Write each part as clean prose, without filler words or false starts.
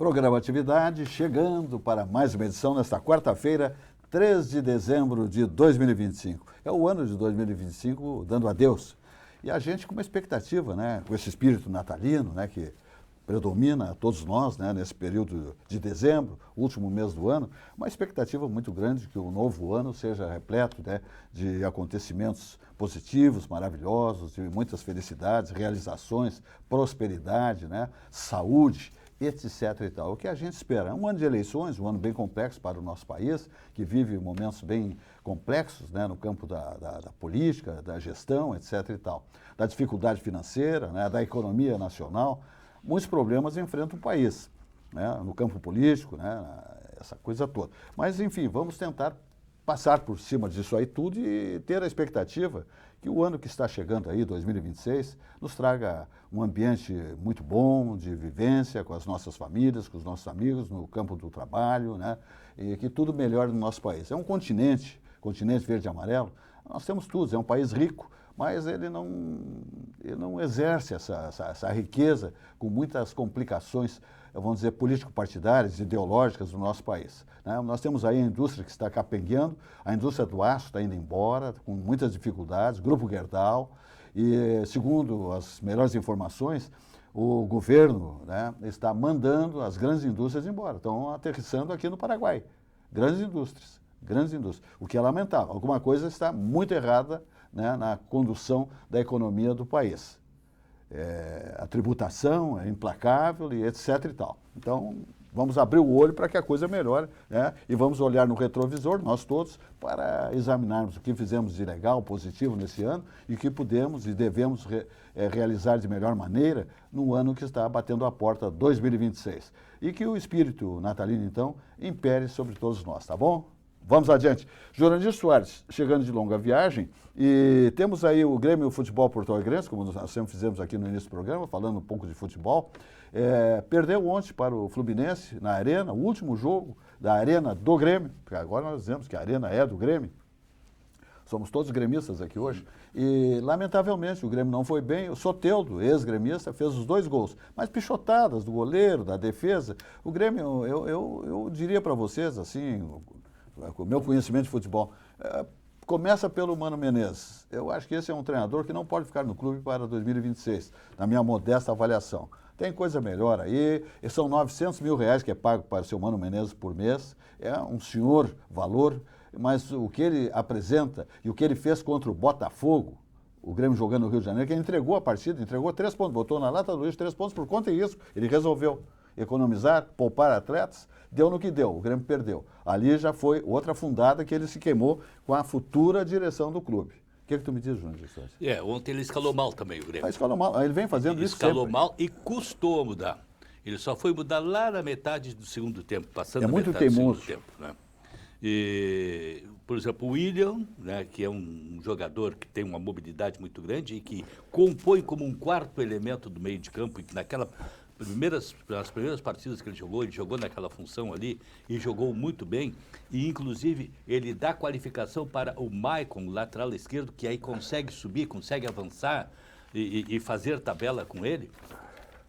Programa Atividade chegando para mais uma edição nesta quarta-feira, 3 de dezembro de 2025. É o ano de 2025 dando adeus. E a gente com uma expectativa, né, com esse espírito natalino, né, que predomina a todos nós, né, nesse período de dezembro, último mês do ano, uma expectativa muito grande que o novo ano seja repleto, né, de acontecimentos positivos, maravilhosos, de muitas felicidades, realizações, prosperidade, né, saúde, etc. e tal. O que a gente espera é um ano de eleições, um ano bem complexo para o nosso país, que vive momentos bem complexos, né, no campo da política, da gestão, etc. e tal. Da dificuldade financeira, né, da economia nacional. Muitos problemas enfrentam o país, né, no campo político, né, essa coisa toda. Mas, enfim, vamos tentar passar por cima disso aí tudo e ter a expectativa que o ano que está chegando aí, 2026, nos traga um ambiente muito bom de vivência com as nossas famílias, com os nossos amigos, no campo do trabalho, né, e que tudo melhore no nosso país. É um continente verde e amarelo, nós temos tudo, é um país rico, mas ele não exerce essa riqueza com muitas complicações, vamos dizer, político-partidárias, ideológicas do nosso país, né? Nós temos aí a indústria que está capengueando, a indústria do aço está indo embora, com muitas dificuldades, Grupo Gerdau, e segundo as melhores informações, o governo, né, está mandando as grandes indústrias embora, estão aterrissando aqui no Paraguai, grandes indústrias, o que é lamentável. Alguma coisa está muito errada, né, na condução da economia do país. A tributação é implacável e etc. e tal. Então, vamos abrir o olho para que a coisa melhore, né, e vamos olhar no retrovisor, nós todos, para examinarmos o que fizemos de legal, positivo nesse ano e o que podemos e devemos realizar de melhor maneira no ano que está batendo a porta, 2026. E que o espírito natalino, então, impere sobre todos nós, tá bom? Vamos adiante. Jurandir Soares, chegando de longa viagem, e temos aí o Grêmio Futebol Porto Alegrense, como nós sempre fizemos aqui no início do programa, falando um pouco de futebol, perdeu ontem para o Fluminense na Arena, o último jogo da Arena do Grêmio, porque agora nós dizemos que a Arena é do Grêmio, somos todos gremistas aqui hoje, e lamentavelmente o Grêmio não foi bem, o Soteldo, ex-gremista, fez os 2 gols, mas pichotadas do goleiro, da defesa. O Grêmio, eu diria para vocês, assim, com o meu conhecimento de futebol, começa pelo Mano Menezes. Eu acho que esse é um treinador que não pode ficar no clube para 2026, na minha modesta avaliação. Tem coisa melhor aí, e são R$900 mil que é pago para o seu Mano Menezes por mês, é um senhor valor, mas o que ele apresenta e o que ele fez contra o Botafogo, o Grêmio jogando no Rio de Janeiro, que ele entregou a partida, entregou 3 pontos, botou na lata do lixo 3 pontos por conta disso, ele resolveu economizar, poupar atletas, deu no que deu, o Grêmio perdeu. Ali já foi outra afundada que ele se queimou com a futura direção do clube. O que tu me diz, João Jesus? Ontem ele escalou mal também o Grêmio. Escalou mal, ele vem fazendo isso Escalou sempre. mal e custou mudar. Ele só foi mudar lá na metade do segundo tempo, passando a muito metade teimoso. do segundo tempo, né? E, por exemplo, o William, né, que é um jogador que tem uma mobilidade muito grande e que compõe como um quarto elemento do meio de campo, e nas primeiras partidas que ele jogou naquela função ali e jogou muito bem. E, inclusive, ele dá qualificação para o Maicon, lateral esquerdo, que aí consegue subir, consegue avançar e fazer tabela com ele.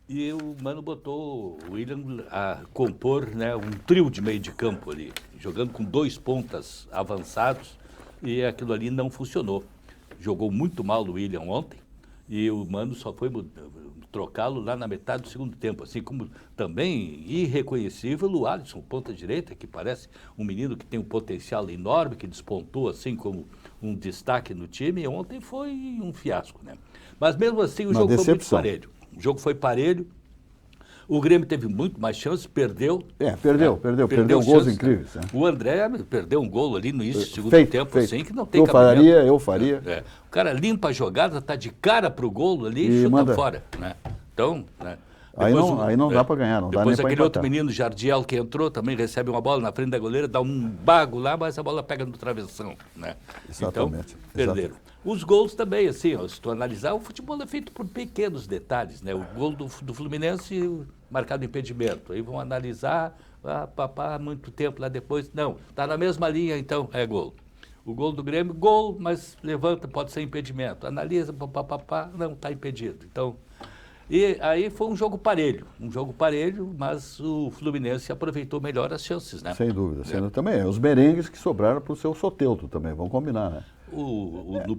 E o Mano botou o William a compor, né, um trio de meio de campo ali, jogando com 2 pontas avançados, e aquilo ali não funcionou. Jogou muito mal o William ontem, e o Mano só foi trocá-lo lá na metade do segundo tempo, assim como também irreconhecível o Alisson, ponta direita, que parece um menino que tem um potencial enorme, que despontou assim como um destaque no time, e ontem foi um fiasco, né? Mas mesmo assim o jogo foi muito parelho. O jogo foi parelho, o Grêmio teve muito mais chances, perdeu. Perdeu gols incríveis. Né? O André perdeu um gol ali no início do segundo tempo, assim, que não tem cabimento. Eu faria. O cara limpa a jogada, tá de cara pro gol ali e chuta manda fora, né? Então, né? Aí não dá para ganhar, não dá nem para empatar. Depois aquele outro menino, Jardiel, que entrou, também recebe uma bola na frente da goleira, dá um bago lá, mas a bola pega no travessão, né? Exatamente. Então, perderam. Os gols também, assim, ó, se tu analisar, o futebol é feito por pequenos detalhes, né? O gol do Fluminense marcado impedimento. Aí vão analisar, muito tempo lá depois. Não, tá na mesma linha, então é gol. O gol do Grêmio, gol, mas levanta, pode ser impedimento. Analisa, não, está impedido. Então, E aí foi um jogo parelho, mas o Fluminense aproveitou melhor as chances, né? Sem dúvida, sem dúvida. Também, os merengues que sobraram para o seu Soteldo também, vamos combinar, né?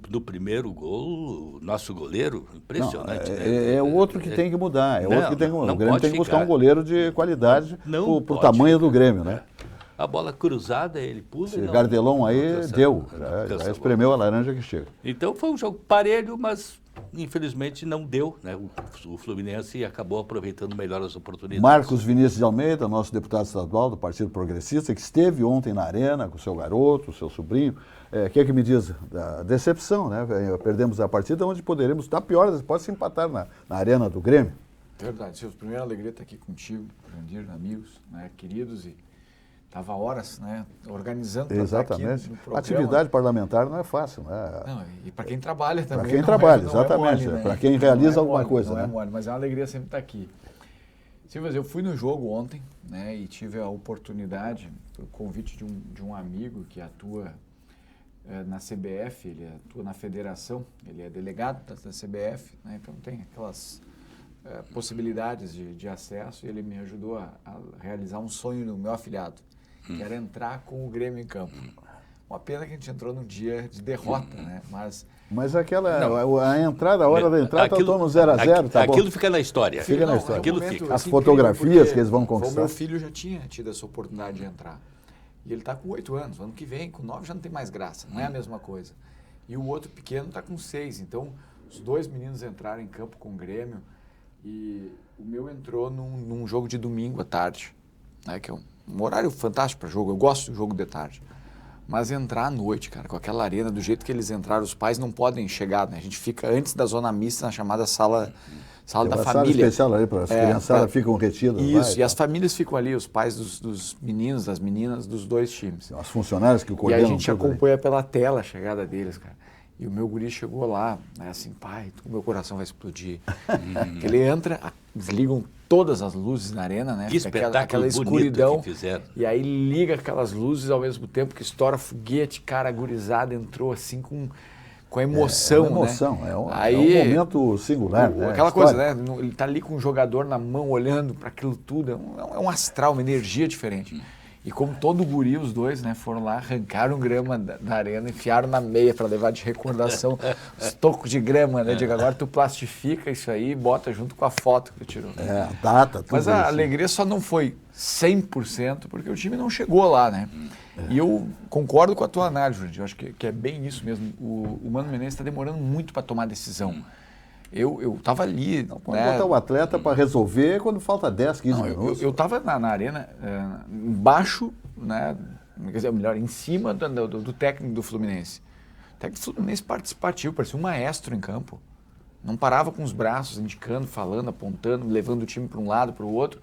No primeiro gol, o nosso goleiro, impressionante, não, né? É o outro que tem que mudar, é o outro que tem que mudar. O Grêmio tem que buscar um ficar. goleiro de qualidade pro tamanho do Grêmio, né? A bola cruzada, ele pula. Esse Gardelon aí deu, já espremeu a laranja que chega. Então foi um jogo parelho, mas infelizmente não deu, né? O Fluminense acabou aproveitando melhor as oportunidades. Marcos Vinícius de Almeida, nosso deputado estadual do Partido Progressista, que esteve ontem na arena com o seu garoto, o seu sobrinho. O que é que me diz? Da decepção, né? Perdemos a partida onde poderemos estar pior, pode se empatar na arena do Grêmio. Verdade, Silvio. Primeira alegria estar aqui contigo, Jandir, amigos, né, queridos, e estava horas, né, organizando para estar aqui no programa. Atividade parlamentar não é fácil, né? Não, e para quem trabalha também. Para quem trabalha, exatamente. Né? Para quem realiza alguma coisa, não né? É mole, mas é uma alegria sempre estar aqui. Silvio, eu fui no jogo ontem, né, e tive a oportunidade, por convite de um amigo que atua na CBF, ele atua na federação, ele é delegado da CBF, né, então tem aquelas possibilidades de acesso, e ele me ajudou a realizar um sonho do meu afilhado, que era entrar com o Grêmio em campo. Uma pena que a gente entrou num dia de derrota, né? Mas a entrada, a hora da entrada, estou no 0-0, tá bom? Aquilo fica na história. Fica na história. Aquilo momento, fica. As fotografias que eles vão conquistar. O meu filho já tinha tido essa oportunidade de entrar. E ele está com 8 anos. Ano que vem, com 9, já não tem mais graça. Não é a mesma coisa. E o outro pequeno está com 6. Então, os dois meninos entraram em campo com o Grêmio. E o meu entrou num jogo de domingo à tarde, né, que é um horário fantástico para jogo. Eu gosto do jogo de tarde. Mas entrar à noite, cara, com aquela arena, do jeito que eles entraram, os pais não podem chegar, né? A gente fica antes da zona mista, na chamada sala da família. Sala especial ali, para as criançadas ficam retidas. Isso, e as famílias ficam ali, os pais dos meninos, das meninas, dos dois times. As funcionárias que coordenam. E a gente acompanha pela tela a chegada deles, cara. E o meu guri chegou lá, né, assim, pai, o meu coração vai explodir. Ele entra, desligam todas as luzes na arena, né? Que espetáculo aquela escuridão. que fizeram. E aí liga aquelas luzes ao mesmo tempo que estoura foguete, cara, a gurizada entrou assim com a emoção, uma emoção, né? é um momento singular, né? Aquela coisa, né? Ele tá ali com o jogador na mão, olhando para aquilo tudo, é um astral, uma energia diferente. E como todo guri, os dois, né, foram lá, arrancaram grama da arena, enfiaram na meia para levar de recordação os tocos de grama, né? Digo, agora tu plastifica isso aí e bota junto com a foto que tu tirou. A data, tudo. Mas a alegria só não foi 100%, porque o time não chegou lá, né? E eu concordo com a tua análise, Jurandir. Eu acho que é bem isso mesmo. O Mano Menezes está demorando muito para tomar decisão. Eu estava ali. Quando botar o atleta para resolver, quando falta 10, 15 minutos. Eu estava na arena, embaixo, né, quer dizer, melhor, em cima do técnico do Fluminense. O técnico do Fluminense participativo, parecia um maestro em campo. Não parava com os braços, indicando, falando, apontando, levando o time para um lado, para o outro.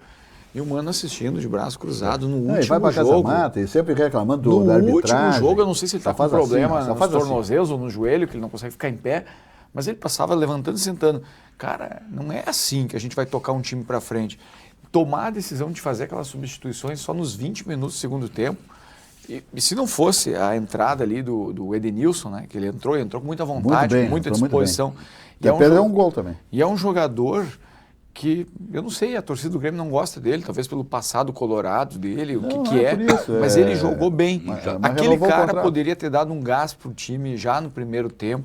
E o Mano assistindo de braço cruzado no último jogo. Vai para casa mata e sempre reclamando da arbitragem. No último jogo, eu não sei se ele está com problema assim, nos tornozelos ou no joelho, que ele não consegue ficar em pé. Mas ele passava levantando e sentando. Cara, não é assim que a gente vai tocar um time para frente. Tomar a decisão de fazer aquelas substituições só nos 20 minutos do segundo tempo. E se não fosse a entrada ali do Edenilson, né, que ele entrou com muita vontade, com muita disposição. E perdeu um gol também. E é um jogador que, eu não sei, a torcida do Grêmio não gosta dele, talvez pelo passado colorado dele, o que é, mas ele jogou bem. Aquele cara poderia ter dado um gás pro time já no primeiro temmo.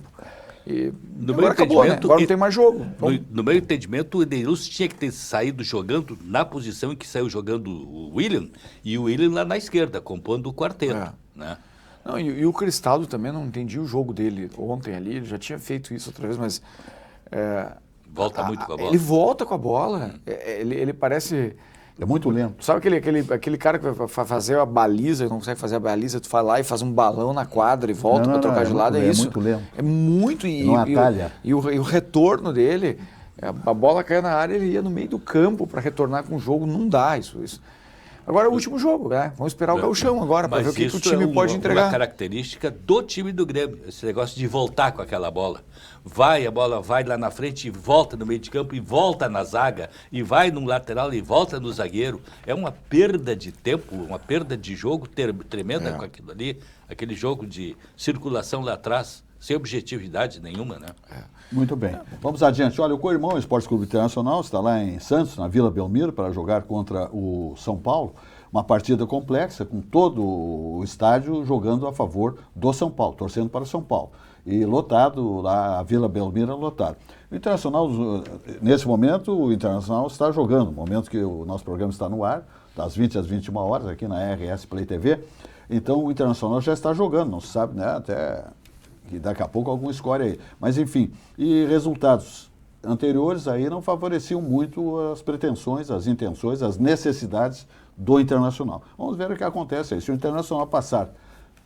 E agora acabou, né? Agora não tem mais jogo. No meu entendimento, o Edenilson tinha que ter saído jogando na posição em que saiu jogando o William, e o William lá na esquerda, compondo o quarteto. Né? Não, e o Cristaldo também, não entendi o jogo dele ontem ali, ele já tinha feito isso outra vez, mas... volta muito com a bola. Ele volta com a bola, ele parece... É muito lento. Sabe aquele cara que vai fazer a baliza, não consegue fazer a baliza, tu vai lá e faz um balão na quadra e volta para trocar de lado, é isso. É muito lento. É muito. E o retorno dele, a bola caia na área, ele ia no meio do campo para retornar com o jogo, não dá isso. Agora é o último jogo, né? Vamos esperar o gauchão agora para ver o que o time pode entregar. É uma característica do time do Grêmio, esse negócio de voltar com aquela bola. A bola vai lá na frente e volta no meio de campo e volta na zaga, e vai no lateral e volta no zagueiro. É uma perda de tempo, uma perda de jogo tremenda com aquilo ali, aquele jogo de circulação lá atrás. sem objetividade nenhuma, né? Muito bem. Vamos adiante. Olha, o Coirmão Esporte Clube Internacional está lá em Santos, na Vila Belmiro, para jogar contra o São Paulo. Uma partida complexa, com todo o estádio jogando a favor do São Paulo, torcendo para o São Paulo. E lotado, lá a Vila Belmiro é lotado. O Internacional, nesse momento, o Internacional está jogando, no momento que o nosso programa está no ar, das 20 às 21 horas, aqui na RS Play TV. Então, o Internacional já está jogando, não se sabe, né, até que daqui a pouco algum score aí. Mas, enfim, e resultados anteriores aí não favoreciam muito as pretensões, as intenções, as necessidades do Internacional. Vamos ver o que acontece aí. Se o Internacional passar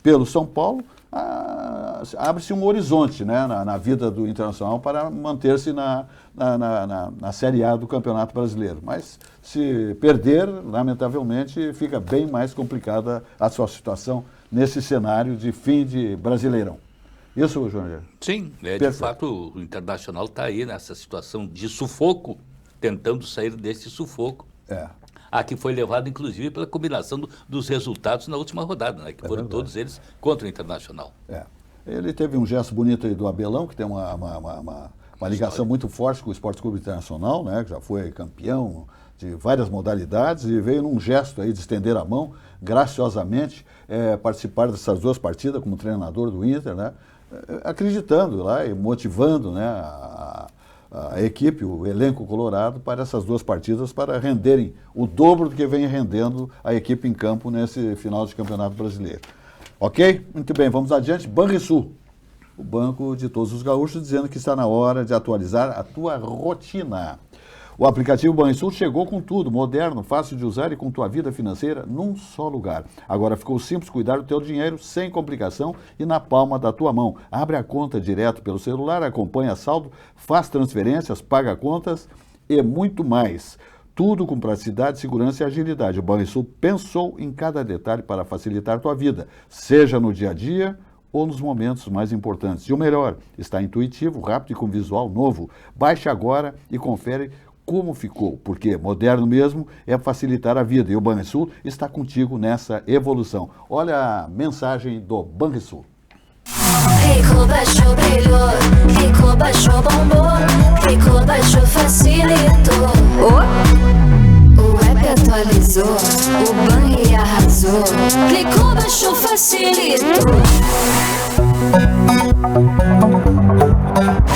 pelo São Paulo, abre-se um horizonte, né, na vida do Internacional para manter-se na Série A do Campeonato Brasileiro. Mas se perder, lamentavelmente, fica bem mais complicada a sua situação nesse cenário de fim de Brasileirão. Isso, João? Sim, de fato o Internacional está aí nessa situação de sufoco, tentando sair desse sufoco. Que foi levado, inclusive, pela combinação dos resultados na última rodada, né? Que foram todos eles contra o Internacional. Ele teve um gesto bonito aí do Abelão, que tem uma ligação muito forte com o Esporte Clube Internacional, né? Que já foi campeão de várias modalidades e veio num gesto aí de estender a mão, graciosamente, participar dessas duas partidas como treinador do Inter, né? Acreditando lá e motivando, né, a equipe, o elenco colorado para essas duas partidas, para renderem o dobro do que vem rendendo a equipe em campo nesse final de Campeonato Brasileiro. Ok? Muito bem, vamos adiante. Banrisul, o banco de todos os gaúchos, dizendo que está na hora de atualizar a tua rotina. O aplicativo Banrisul chegou com tudo, moderno, fácil de usar e com tua vida financeira num só lugar. Agora ficou simples cuidar do teu dinheiro sem complicação e na palma da tua mão. Abre a conta direto pelo celular, acompanha saldo, faz transferências, paga contas e muito mais. Tudo com praticidade, segurança e agilidade. O Banrisul pensou em cada detalhe para facilitar tua vida, seja no dia a dia ou nos momentos mais importantes. E o melhor, está intuitivo, rápido e com visual novo. Baixe agora e confere como ficou, porque moderno mesmo é facilitar a vida e o Banrisul está contigo nessa evolução. Olha a mensagem do Banrisul. Rico baixou, brilhou, Rico baixou, bombou, Rico baixou, facilitou. O app atualizou, o Banri arrasou, clicou, baixou, facilitou.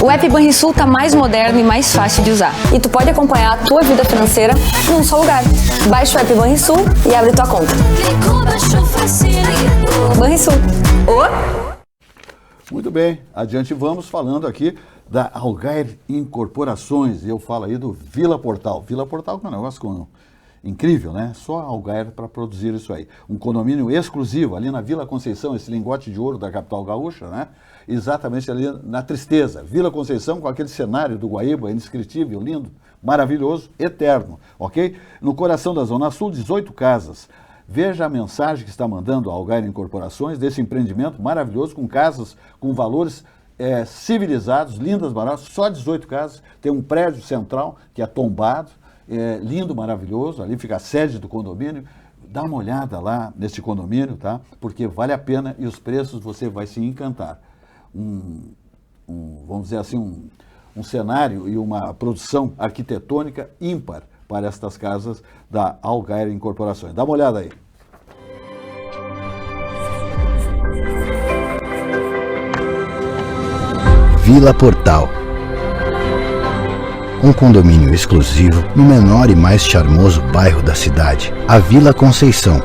O app Banrisul tá mais moderno e mais fácil de usar. E tu pode acompanhar a tua vida financeira num só lugar. Baixa o app Banrisul e abre tua conta. Clicou, baixou, facilitou. Banrisul. Muito bem, adiante vamos falando aqui da Algair Incorporações. E eu falo aí do Vila Portal. Vila Portal que é um negócio incrível, né? Só a Algair para produzir isso aí. Um condomínio exclusivo ali na Vila Conceição, esse lingote de ouro da capital gaúcha, né? Exatamente ali na Tristeza. Vila Conceição com aquele cenário do Guaíba, indescritível, lindo, maravilhoso, eterno, ok? No coração da Zona Sul, 18 casas. Veja a mensagem que está mandando a Algair Incorporações desse empreendimento maravilhoso, com casas com valores civilizados, lindas, baratas, só 18 casas. Tem um prédio central que é tombado, lindo, maravilhoso, ali fica a sede do condomínio. Dá uma olhada lá nesse condomínio, tá? Porque vale a pena e os preços você vai se encantar. Vamos dizer assim, um cenário e uma produção arquitetônica ímpar para estas casas da Algair Incorporações. Dá uma olhada aí. Vila Portal. Um condomínio exclusivo no menor e mais charmoso bairro da cidade, a Vila Conceição.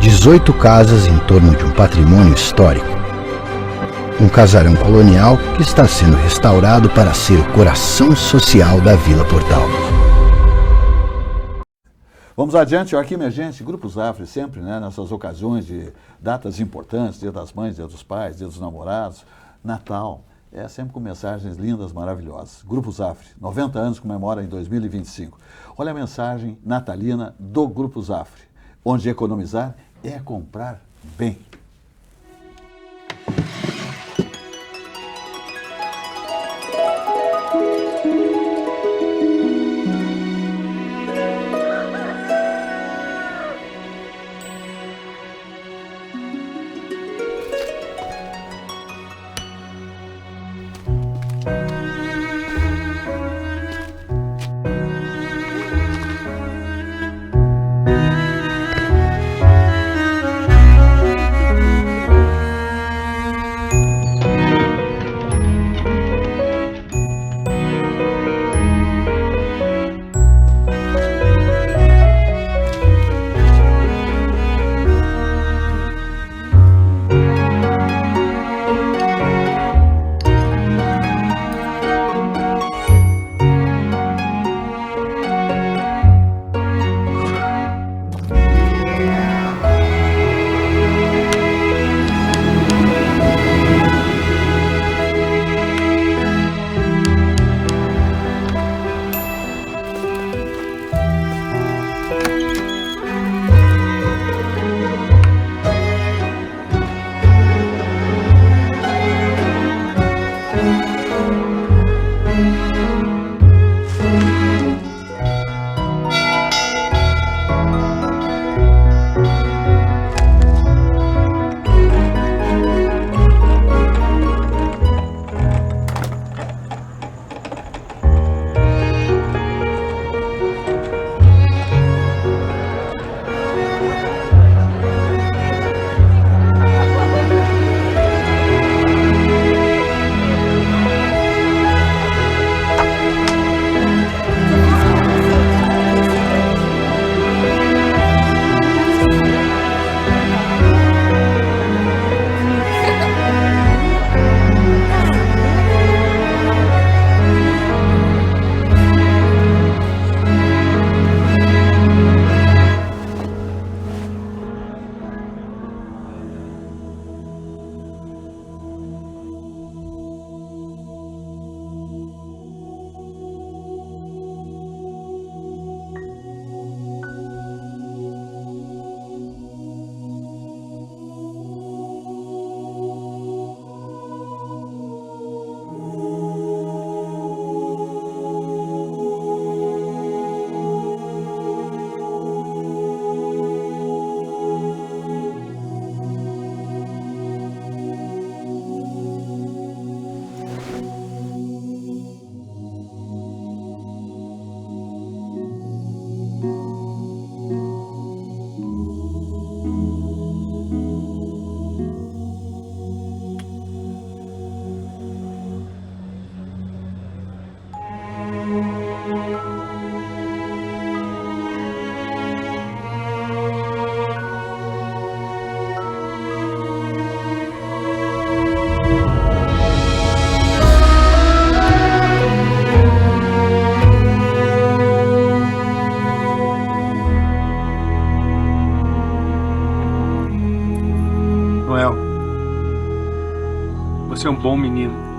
18 casas em torno de um patrimônio histórico. Um casarão colonial que está sendo restaurado para ser o coração social da Vila Portal. Vamos adiante, aqui, minha gente, Grupo Zafre, sempre, né, nessas ocasiões de datas importantes, Dia das Mães, Dia dos Pais, Dia dos Namorados, Natal, sempre com mensagens lindas, maravilhosas. Grupo Zafre, 90 anos, comemora em 2025. Olha a mensagem natalina do Grupo Zafre, onde economizar é comprar bem. Você é um bom menino.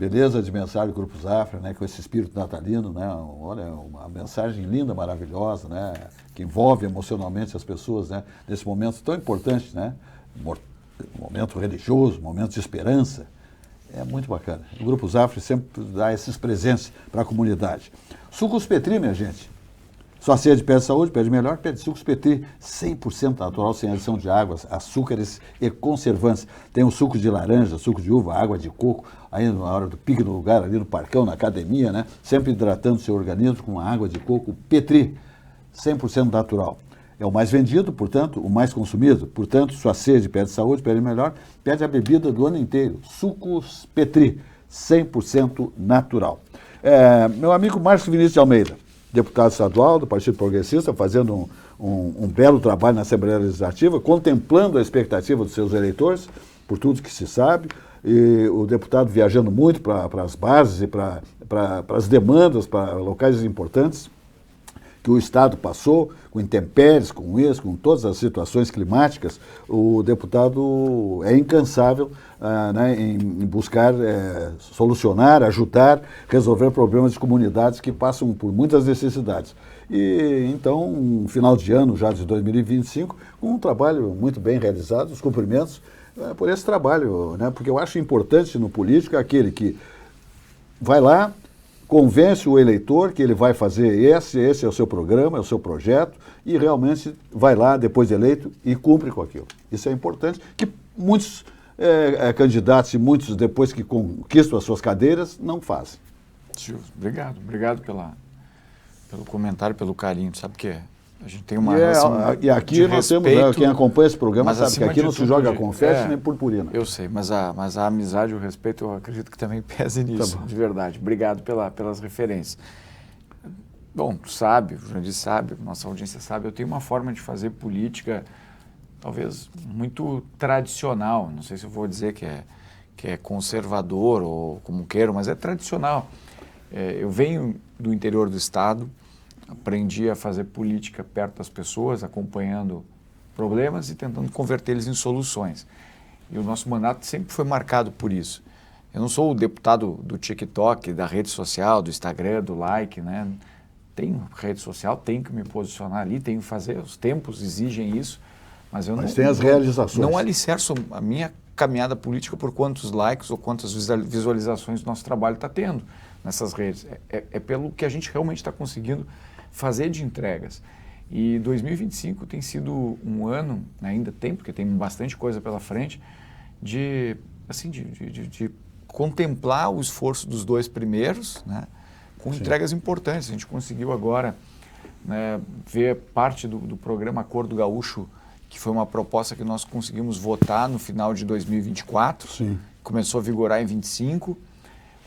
Beleza de mensagem do Grupo Zafra, né, com esse espírito natalino, né, olha, uma mensagem linda, maravilhosa, né, que envolve emocionalmente as pessoas, né, nesse momento tão importante, né, momento religioso, momento de esperança. É muito bacana. O Grupo Zafra sempre dá esses presentes para a comunidade. Sucos Petri, minha gente. Sua sede pede saúde, pede melhor, pede sucos Petri, 100% natural, sem adição de águas, açúcares e conservantes. Tem o suco de laranja, suco de uva, água de coco, aí na hora do pique no lugar, ali no parcão, na academia, né? Sempre hidratando seu organismo com água de coco Petri, 100% natural. É o mais vendido, portanto, o mais consumido. Portanto, sua sede pede saúde, pede melhor, pede a bebida do ano inteiro. Sucos Petri, 100% natural. Meu amigo Márcio Vinícius de Almeida, deputado estadual do Partido Progressista, fazendo um belo trabalho na Assembleia Legislativa, contemplando a expectativa dos seus eleitores, por tudo que se sabe, e o deputado viajando muito para as bases e para as demandas, para locais importantes que o Estado passou, com intempéries, com isso, com todas as situações climáticas. O deputado é incansável né, em buscar solucionar, ajudar, resolver problemas de comunidades que passam por muitas necessidades. E então, um final de ano já de 2025, um trabalho muito bem realizado, os cumprimentos por esse trabalho, né, porque eu acho importante no político aquele que vai lá, convence o eleitor que ele vai fazer esse é o seu programa, é o seu projeto, e realmente vai lá, depois de eleito, e cumpre com aquilo. Isso é importante, que muitos candidatos e muitos, depois que conquistam as suas cadeiras, não fazem. Silvio, obrigado pelo comentário, pelo carinho, sabe que a gente tem uma relação e aqui nós temos, né, quem acompanha esse programa sabe que aqui não se joga tudo, confete nem purpurina. Eu sei, mas a amizade e o respeito, eu acredito que também pese nisso, de verdade. Obrigado pelas referências. Bom, tu sabe, o Jurandir sabe, nossa audiência sabe, eu tenho uma forma de fazer política, talvez muito tradicional, não sei se eu vou dizer que é conservador ou como queiro, mas é tradicional. Eu venho do interior do estado, aprendi a fazer política perto das pessoas, acompanhando problemas e tentando convertê-los em soluções. E o nosso mandato sempre foi marcado por isso. Eu não sou o deputado do TikTok, da rede social, do Instagram, do like, né? Tenho rede social, tenho que me posicionar ali, tenho que fazer, os tempos exigem isso, mas tem as realizações. Não alicerço a minha caminhada política por quantos likes ou quantas visualizações o nosso trabalho está tendo nessas redes. É pelo que a gente realmente está conseguindo fazer de entregas. E 2025 tem sido um ano, ainda tem, porque tem bastante coisa pela frente, de contemplar o esforço dos dois primeiros, né, com entregas importantes. A gente conseguiu agora, né, ver parte do programa Acordo Gaúcho, que foi uma proposta que nós conseguimos votar no final de 2024, Sim. Começou a vigorar em 25,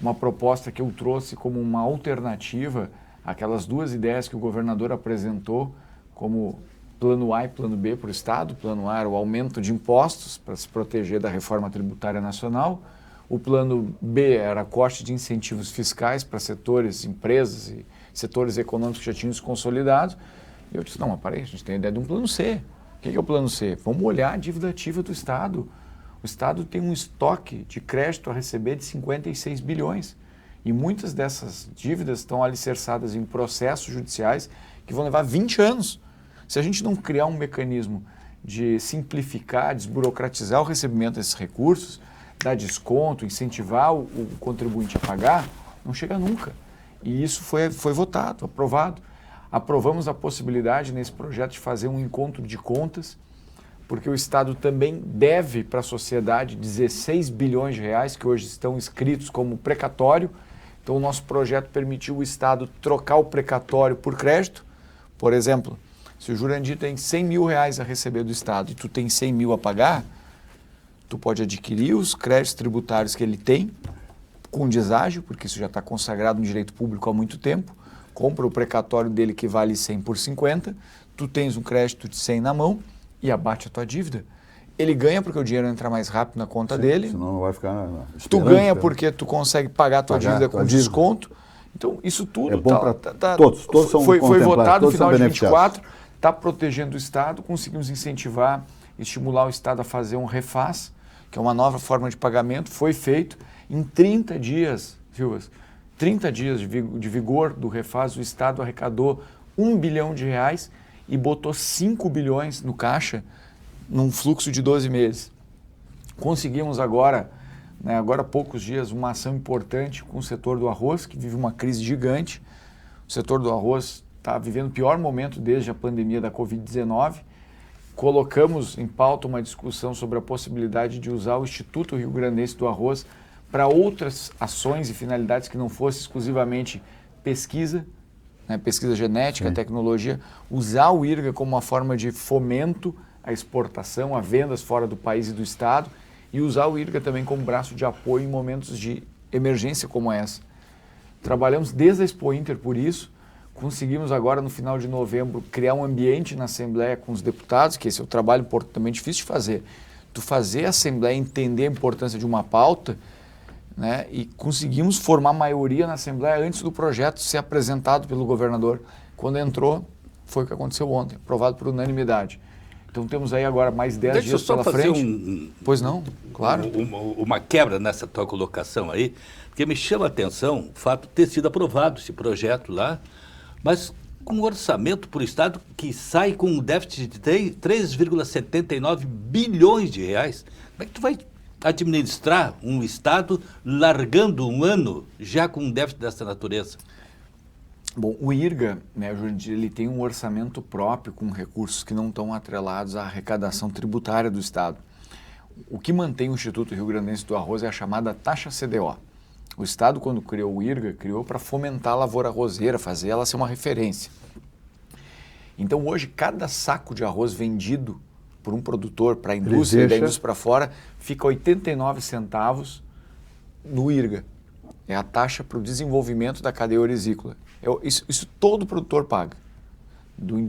uma proposta que eu trouxe como uma alternativa aquelas duas ideias que o governador apresentou como plano A e plano B para o Estado. O plano A era o aumento de impostos para se proteger da reforma tributária nacional. O plano B era corte de incentivos fiscais para setores, empresas e setores econômicos que já tinham se consolidado. E eu disse, não, mas peraí, a gente tem a ideia de um plano C. O que é o plano C? Vamos olhar a dívida ativa do Estado. O Estado tem um estoque de crédito a receber de 56 bilhões. E muitas dessas dívidas estão alicerçadas em processos judiciais que vão levar 20 anos. Se a gente não criar um mecanismo de simplificar, desburocratizar o recebimento desses recursos, dar desconto, incentivar o contribuinte a pagar, não chega nunca. E isso foi votado, aprovado. Aprovamos a possibilidade nesse projeto de fazer um encontro de contas, porque o Estado também deve para a sociedade 16 bilhões de reais, que hoje estão inscritos como precatório. Então, o nosso projeto permitiu o Estado trocar o precatório por crédito. Por exemplo, se o Jurandir tem 100 mil reais a receber do Estado e tu tem 100 mil a pagar, tu pode adquirir os créditos tributários que ele tem com deságio, porque isso já está consagrado no direito público há muito tempo, compra o precatório dele que vale 100 por 50, tu tens um crédito de 100 na mão e abate a tua dívida. Ele ganha porque o dinheiro entra mais rápido na conta dele. Senão não vai ficar Tu ganha porque tu consegue pagar a tua dívida com desconto. Então, isso tudo é bom para todos. Todos são foi contemplados, votado no todos são final de beneficiados. 24, está protegendo o Estado, conseguimos incentivar, estimular o Estado a fazer um refaz, que é uma nova forma de pagamento, foi feito em 30 dias, Silvas, 30 dias de vigor do refaz, o Estado arrecadou R$1 bilhão e botou 5 bilhões no caixa num fluxo de 12 meses. Conseguimos agora há poucos dias, uma ação importante com o setor do arroz, que vive uma crise gigante. O setor do arroz está vivendo o pior momento desde a pandemia da Covid-19. Colocamos em pauta uma discussão sobre a possibilidade de usar o Instituto Rio Grandense do Arroz para outras ações e finalidades que não fosse exclusivamente pesquisa, pesquisa genética, tecnologia, usar o IRGA como uma forma de fomento à exportação, a vendas fora do país e do Estado, e usar o IRGA também como braço de apoio em momentos de emergência como essa. Trabalhamos desde a Expo Inter por isso, conseguimos agora no final de novembro criar um ambiente na Assembleia com os deputados, que esse é o trabalho também difícil de fazer. Tu fazer a Assembleia entender a importância de uma pauta, né, e conseguimos formar maioria na Assembleia antes do projeto ser apresentado pelo governador. Quando entrou, foi o que aconteceu ontem, aprovado por unanimidade. Então temos aí agora mais 10 dias pela frente. Pois não, claro. Uma quebra nessa tua colocação aí, porque me chama a atenção o fato de ter sido aprovado esse projeto lá, mas com um orçamento para o Estado que sai com um déficit de 3,79 bilhões de reais. Como é que tu vai administrar um Estado largando um ano já com um déficit dessa natureza? Bom, o IRGA, Jurandir, ele tem um orçamento próprio com recursos que não estão atrelados à arrecadação tributária do Estado. O que mantém o Instituto Rio Grandense do Arroz é a chamada taxa CDO. O Estado, quando criou o IRGA, criou para fomentar a lavoura arrozeira, fazer ela ser uma referência. Então, hoje, cada saco de arroz vendido por um produtor para a indústria e da indústria para fora, fica 89 centavos no IRGA. É a taxa para o desenvolvimento da cadeia orizícola. Isso todo produtor paga.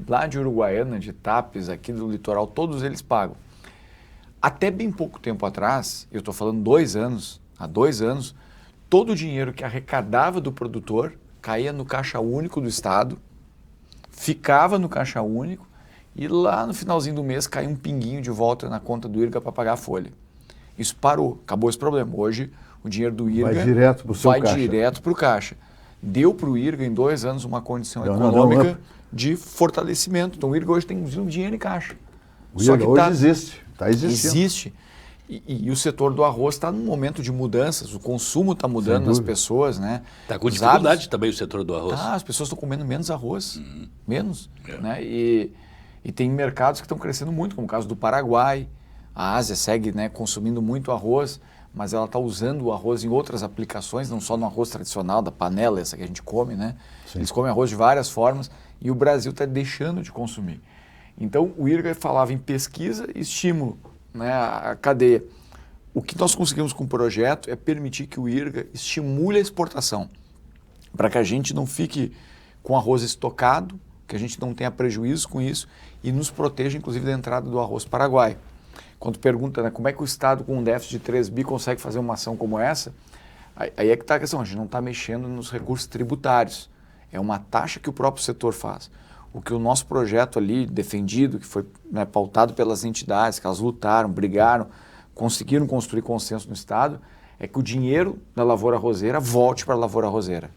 Lá de Uruguaiana, de Tapes, aqui do litoral, todos eles pagam. Até bem pouco tempo atrás, eu estou falando há 2 anos, todo o dinheiro que arrecadava do produtor caía no caixa único do Estado, ficava no caixa único, e lá no finalzinho do mês cai um pinguinho de volta na conta do IRGA para pagar a folha. Isso parou, acabou esse problema. Hoje o dinheiro do IRGA vai direto para o seu caixa. Direto para o caixa. Deu para o IRGA em 2 anos uma condição econômica de fortalecimento. Então o IRGA hoje tem um dinheiro em caixa. O IRGA hoje existe, está existindo. Existe. E o setor do arroz está num momento de mudanças, o consumo está mudando nas pessoas, né? Está com dificuldade também o setor do arroz. As pessoas estão comendo menos arroz, menos, né? E tem mercados que estão crescendo muito, como o caso do Paraguai. A Ásia segue, consumindo muito arroz, mas ela está usando o arroz em outras aplicações, não só no arroz tradicional, da panela, essa que a gente come, né? Sim. Eles comem arroz de várias formas e o Brasil está deixando de consumir. Então, o IRGA falava em pesquisa e estímulo, a cadeia. O que nós conseguimos com o projeto é permitir que o IRGA estimule a exportação, para que a gente não fique com arroz estocado, que a gente não tenha prejuízo com isso e nos proteja, inclusive, da entrada do arroz paraguaio. Quando pergunta como é que o Estado com um déficit de 3 bi consegue fazer uma ação como essa, aí é que está a questão, a gente não está mexendo nos recursos tributários, é uma taxa que o próprio setor faz. O que o nosso projeto ali, defendido, que foi pautado pelas entidades, que elas lutaram, brigaram, conseguiram construir consenso no Estado, é que o dinheiro da lavoura arrozeira volte para a lavoura arrozeira.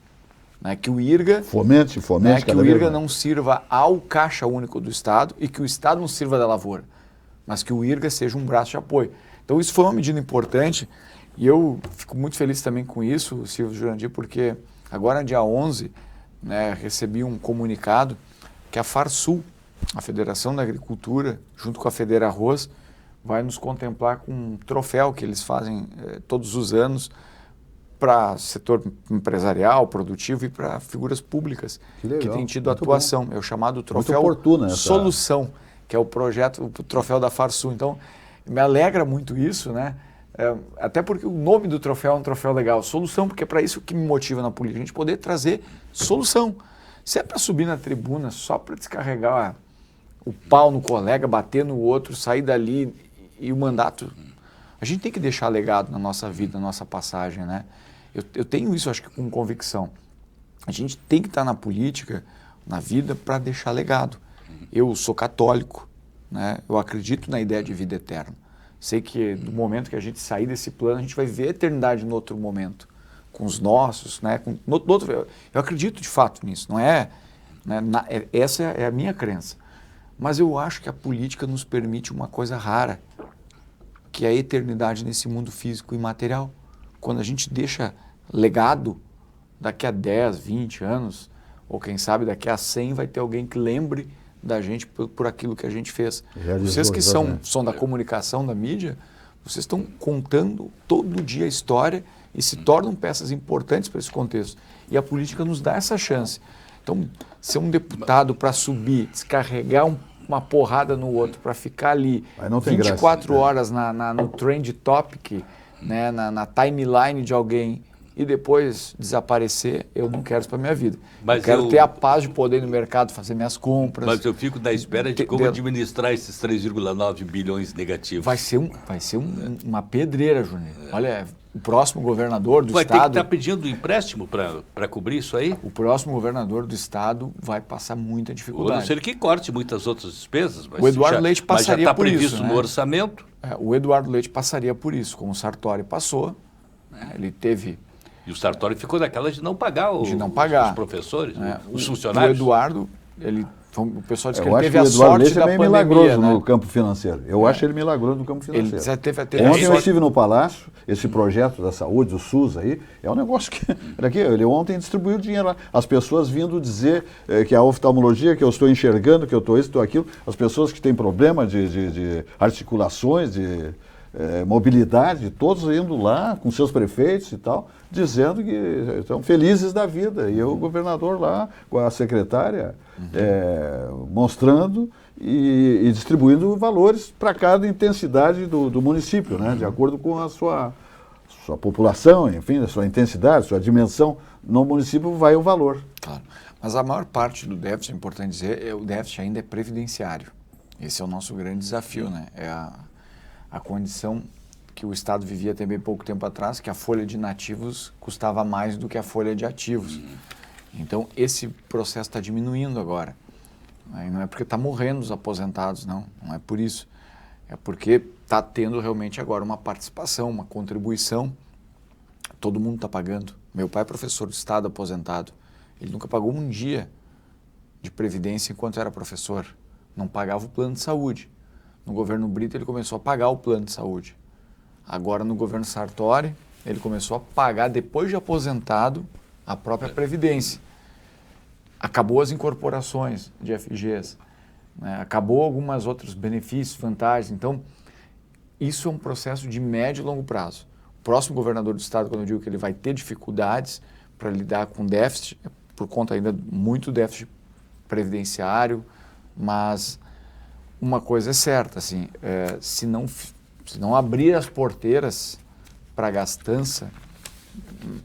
Que o IRGA fomente que o IRGA não sirva ao caixa único do Estado e que o Estado não sirva da lavoura, mas que o IRGA seja um braço de apoio. Então isso foi uma medida importante e eu fico muito feliz também com isso, Silvio, Jurandir, porque agora dia 11 recebi um comunicado que a FARSUL, a Federação da Agricultura, junto com a Federa Arroz, vai nos contemplar com um troféu que eles fazem todos os anos para setor empresarial, produtivo e para figuras públicas que têm tido muito atuação. É o chamado troféu Solução, que é o projeto, o troféu da FARSUL. Então, me alegra muito isso, até porque o nome do troféu é um troféu legal. Solução, porque é para isso que me motiva na política, a gente poder trazer solução. Se é para subir na tribuna só para descarregar o pau no colega, bater no outro, sair dali e o mandato... A gente tem que deixar legado na nossa vida, na nossa passagem, né? Eu tenho isso, acho que com convicção. A gente tem que estar na política, na vida, para deixar legado. Eu sou católico, né? Eu acredito na ideia de vida eterna. Sei que no momento que a gente sair desse plano, a gente vai ver a eternidade no outro momento, com os nossos, né? Eu acredito de fato nisso, não é? Né? Essa é a minha crença. Mas eu acho que a política nos permite uma coisa rara, que é a eternidade nesse mundo físico e material. Quando a gente deixa legado, daqui a 10, 20 anos, ou quem sabe daqui a 100, vai ter alguém que lembre da gente por aquilo que a gente fez. Vocês que são da comunicação, da mídia, vocês estão contando todo dia a história e se tornam peças importantes para esse contexto. E a política nos dá essa chance. Então, ser um deputado para subir, descarregar uma porrada no outro, para ficar ali 24 horas no trend topic, né, na timeline de alguém e depois desaparecer, eu não quero isso para minha vida. Mas eu quero ter a paz de poder ir no mercado, fazer minhas compras. Mas eu fico na espera de como administrar esses 3,9 bilhões negativos. Vai ser uma pedreira, Júnior. Olha, o próximo governador do Vai estado... ter que estar pedindo empréstimo para cobrir isso aí? O próximo governador do estado vai passar muita dificuldade. A não ser que corte muitas outras despesas. Mas o Eduardo Leite passaria por isso. Mas já está previsto no orçamento. O Eduardo Leite passaria por isso, como o Sartori passou. Ele teve... E o Sartori ficou naquela de não pagar os professores, os funcionários. O Eduardo, o pessoal disse que ele acho teve que a sorte Leite da é meio pandemia, milagroso né? no campo financeiro. Eu acho ele milagroso no campo financeiro. Ele teve Ontem eu estive no Palácio, esse projeto da saúde, o SUS aí, é um negócio que... Ele ontem distribuiu dinheiro lá. As pessoas vindo dizer que a oftalmologia, que eu estou enxergando, que eu estou isso, estou aquilo, as pessoas que têm problema de articulações, de mobilidade, todos indo lá com seus prefeitos e tal, dizendo que estão felizes da vida. E o governador lá, com a secretária, mostrando e distribuindo valores para cada intensidade do município, né? De acordo com a sua população, enfim, a sua intensidade, sua dimensão. No município vai o valor. Claro. Mas a maior parte do déficit, é importante dizer, o déficit ainda é previdenciário. Esse é o nosso grande desafio, né? É a condição que o Estado vivia também pouco tempo atrás, que a folha de inativos custava mais do que a folha de ativos. Então, esse processo está diminuindo agora. Aí não é porque está morrendo os aposentados, não é por isso. É porque está tendo realmente agora uma participação, uma contribuição. Todo mundo está pagando. Meu pai é professor do Estado aposentado. Ele nunca pagou um dia de previdência enquanto era professor. Não pagava o plano de saúde. No governo Brito ele começou a pagar o plano de saúde. Agora no governo Sartori ele começou a pagar, depois de aposentado, a própria previdência. Acabou as incorporações de FGs, né? Acabou alguns outros benefícios, vantagens. Então, isso é um processo de médio e longo prazo. O próximo governador do estado, quando eu digo que ele vai ter dificuldades para lidar com déficit, é por conta ainda muito déficit previdenciário, mas uma coisa é certa, assim, se não abrir as porteiras para a gastança,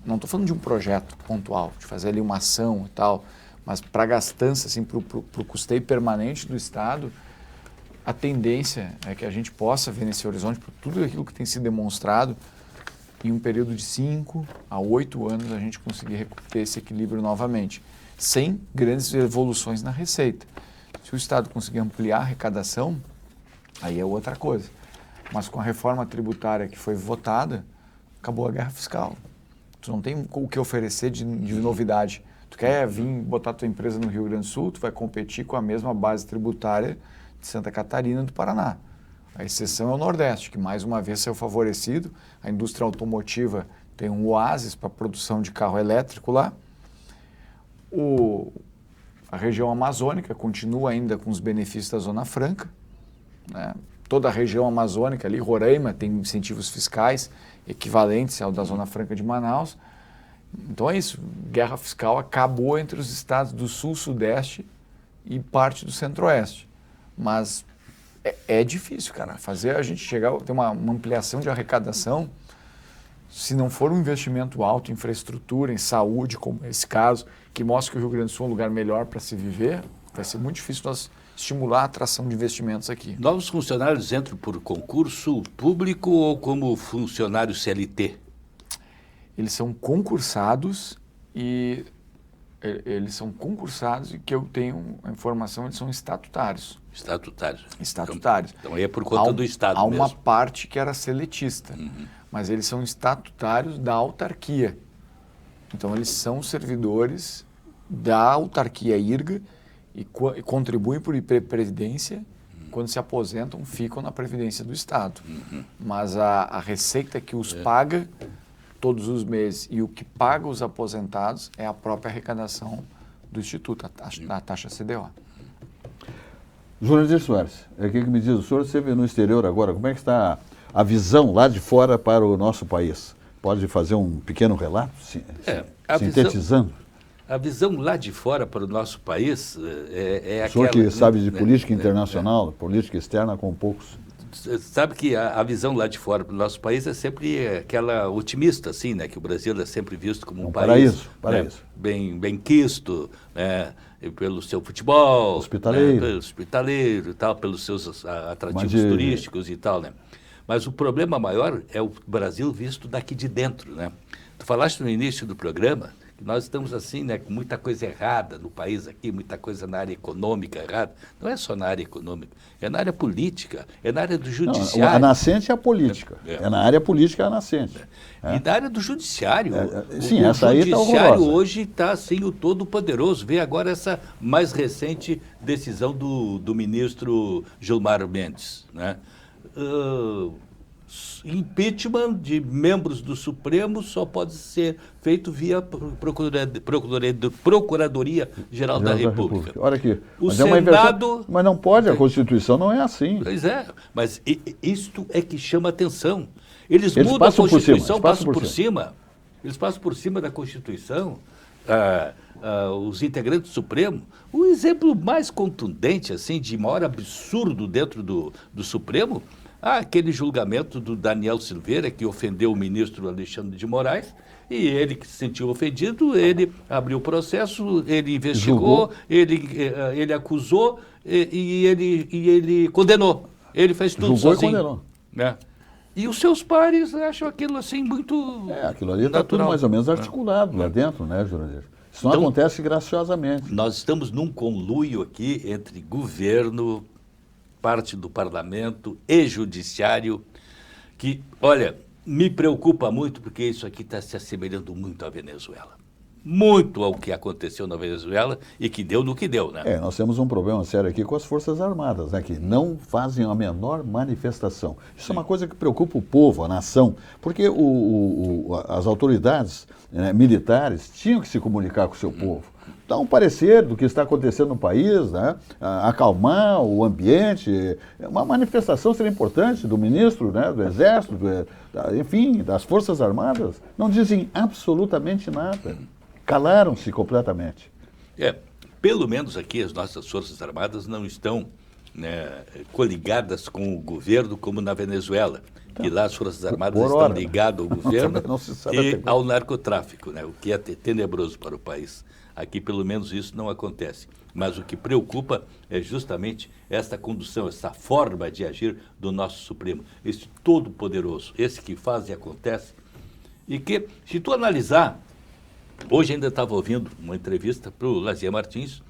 não estou falando de um projeto pontual, de fazer ali uma ação e tal, mas para a gastança, assim, para o custeio permanente do Estado, a tendência é que a gente possa ver nesse horizonte, por tudo aquilo que tem sido demonstrado, em um período de 5 a 8 anos a gente conseguir ter esse equilíbrio novamente, sem grandes evoluções na receita. Se o Estado conseguir ampliar a arrecadação, aí é outra coisa. Mas com a reforma tributária que foi votada, acabou a guerra fiscal. Tu não tem o que oferecer de novidade. Tu quer vir botar tua empresa no Rio Grande do Sul, tu vai competir com a mesma base tributária de Santa Catarina e do Paraná. A exceção é o Nordeste, que mais uma vez saiu favorecido. A indústria automotiva tem um oásis para a produção de carro elétrico lá. A região amazônica continua ainda com os benefícios da Zona Franca, né? Toda a região amazônica ali, Roraima, tem incentivos fiscais equivalentes ao da Zona Franca de Manaus. Então é isso, guerra fiscal acabou entre os estados do Sul, Sudeste e parte do Centro-Oeste. Mas é difícil, cara, fazer a gente chegar, ter uma ampliação de arrecadação se não for um investimento alto em infraestrutura, em saúde, como esse caso, que mostra que o Rio Grande do Sul é um lugar melhor para se viver, vai ser muito difícil nós estimular a atração de investimentos aqui. Novos funcionários entram por concurso público ou como funcionários CLT? Eles são concursados e que eu tenho a informação, eles são estatutários. Estatutários. Estatutários. Então aí é por conta do Estado há mesmo. uma parte que era seletista, mas eles são estatutários da autarquia. Então eles são servidores da autarquia IRGA e contribuem por previdência. Quando se aposentam, ficam na previdência do Estado. Mas a receita que os paga todos os meses e o que paga os aposentados é a própria arrecadação do Instituto, a taxa CDO. Jurandir Soares, o que me diz o senhor? Você vê no exterior agora, como é que está a visão lá de fora para o nosso país? Pode fazer um pequeno relato, sintetizando? A visão lá de fora para o nosso país é aquela... O senhor que sabe de política internacional, política externa com poucos... Sabe que a visão lá de fora para o nosso país é sempre aquela otimista, assim, né? Que o Brasil é sempre visto como um país paraíso. Né, bem quisto, né? Pelo seu futebol, hospitaleiro, né, hospitaleiro e tal, pelos seus atrativos turísticos e tal, né? Mas o problema maior é o Brasil visto daqui de dentro, né? Tu falaste no início do programa que nós estamos assim, né, com muita coisa errada no país aqui, muita coisa na área econômica errada. Não é só na área econômica, é na área política, é na área do judiciário. Não, a nascente é a política, é na área política a nascente. E na área do judiciário. Sim, essa aí está horrorosa. O judiciário hoje está assim, o todo-poderoso. Vê agora essa mais recente decisão do ministro Gilmar Mendes, né? Impeachment de membros do Supremo só pode ser feito via Procuradoria-Geral da República. Olha aqui, o Senado... Mas não pode, a Constituição não é assim. Pois é, mas isto é que chama atenção. Eles mudam a Constituição, passam por cima. Eles passam por cima da Constituição, os integrantes do Supremo. O exemplo mais contundente, assim, de maior absurdo dentro do Supremo, aquele julgamento do Daniel Silveira, que ofendeu o ministro Alexandre de Moraes, e ele que se sentiu ofendido, ele abriu o processo, ele investigou, ele acusou e ele condenou. Ele fez tudo sozinho. E condenou. Né? E os seus pares acham aquilo assim muito aquilo ali está tudo mais ou menos articulado lá dentro, né, Jurandir? Isso não acontece graciosamente. Nós estamos num conluio aqui entre governo, parte do parlamento e judiciário, que, olha, me preocupa muito porque isso aqui está se assemelhando muito à Venezuela. Muito ao que aconteceu na Venezuela e que deu no que deu, né? Nós temos um problema sério aqui com as Forças Armadas, né, que não fazem a menor manifestação. Isso é uma coisa que preocupa o povo, a nação, porque as autoridades militares tinham que se comunicar com o seu povo. Dar um parecer do que está acontecendo no país, né? Acalmar o ambiente. Uma manifestação seria importante do ministro, né? Do Exército, enfim, das Forças Armadas. Não dizem absolutamente nada. Calaram-se completamente. Pelo menos aqui as nossas Forças Armadas não estão, né, coligadas com o governo como na Venezuela. E lá as Forças Armadas estão ligadas ao governo e ao narcotráfico, né? O que é tenebroso para o país. Aqui, pelo menos, isso não acontece. Mas o que preocupa é justamente esta condução, essa forma de agir do nosso Supremo. Esse todo-poderoso, esse que faz e acontece. E que, se tu analisar, hoje ainda estava ouvindo uma entrevista para o Lazier Martins,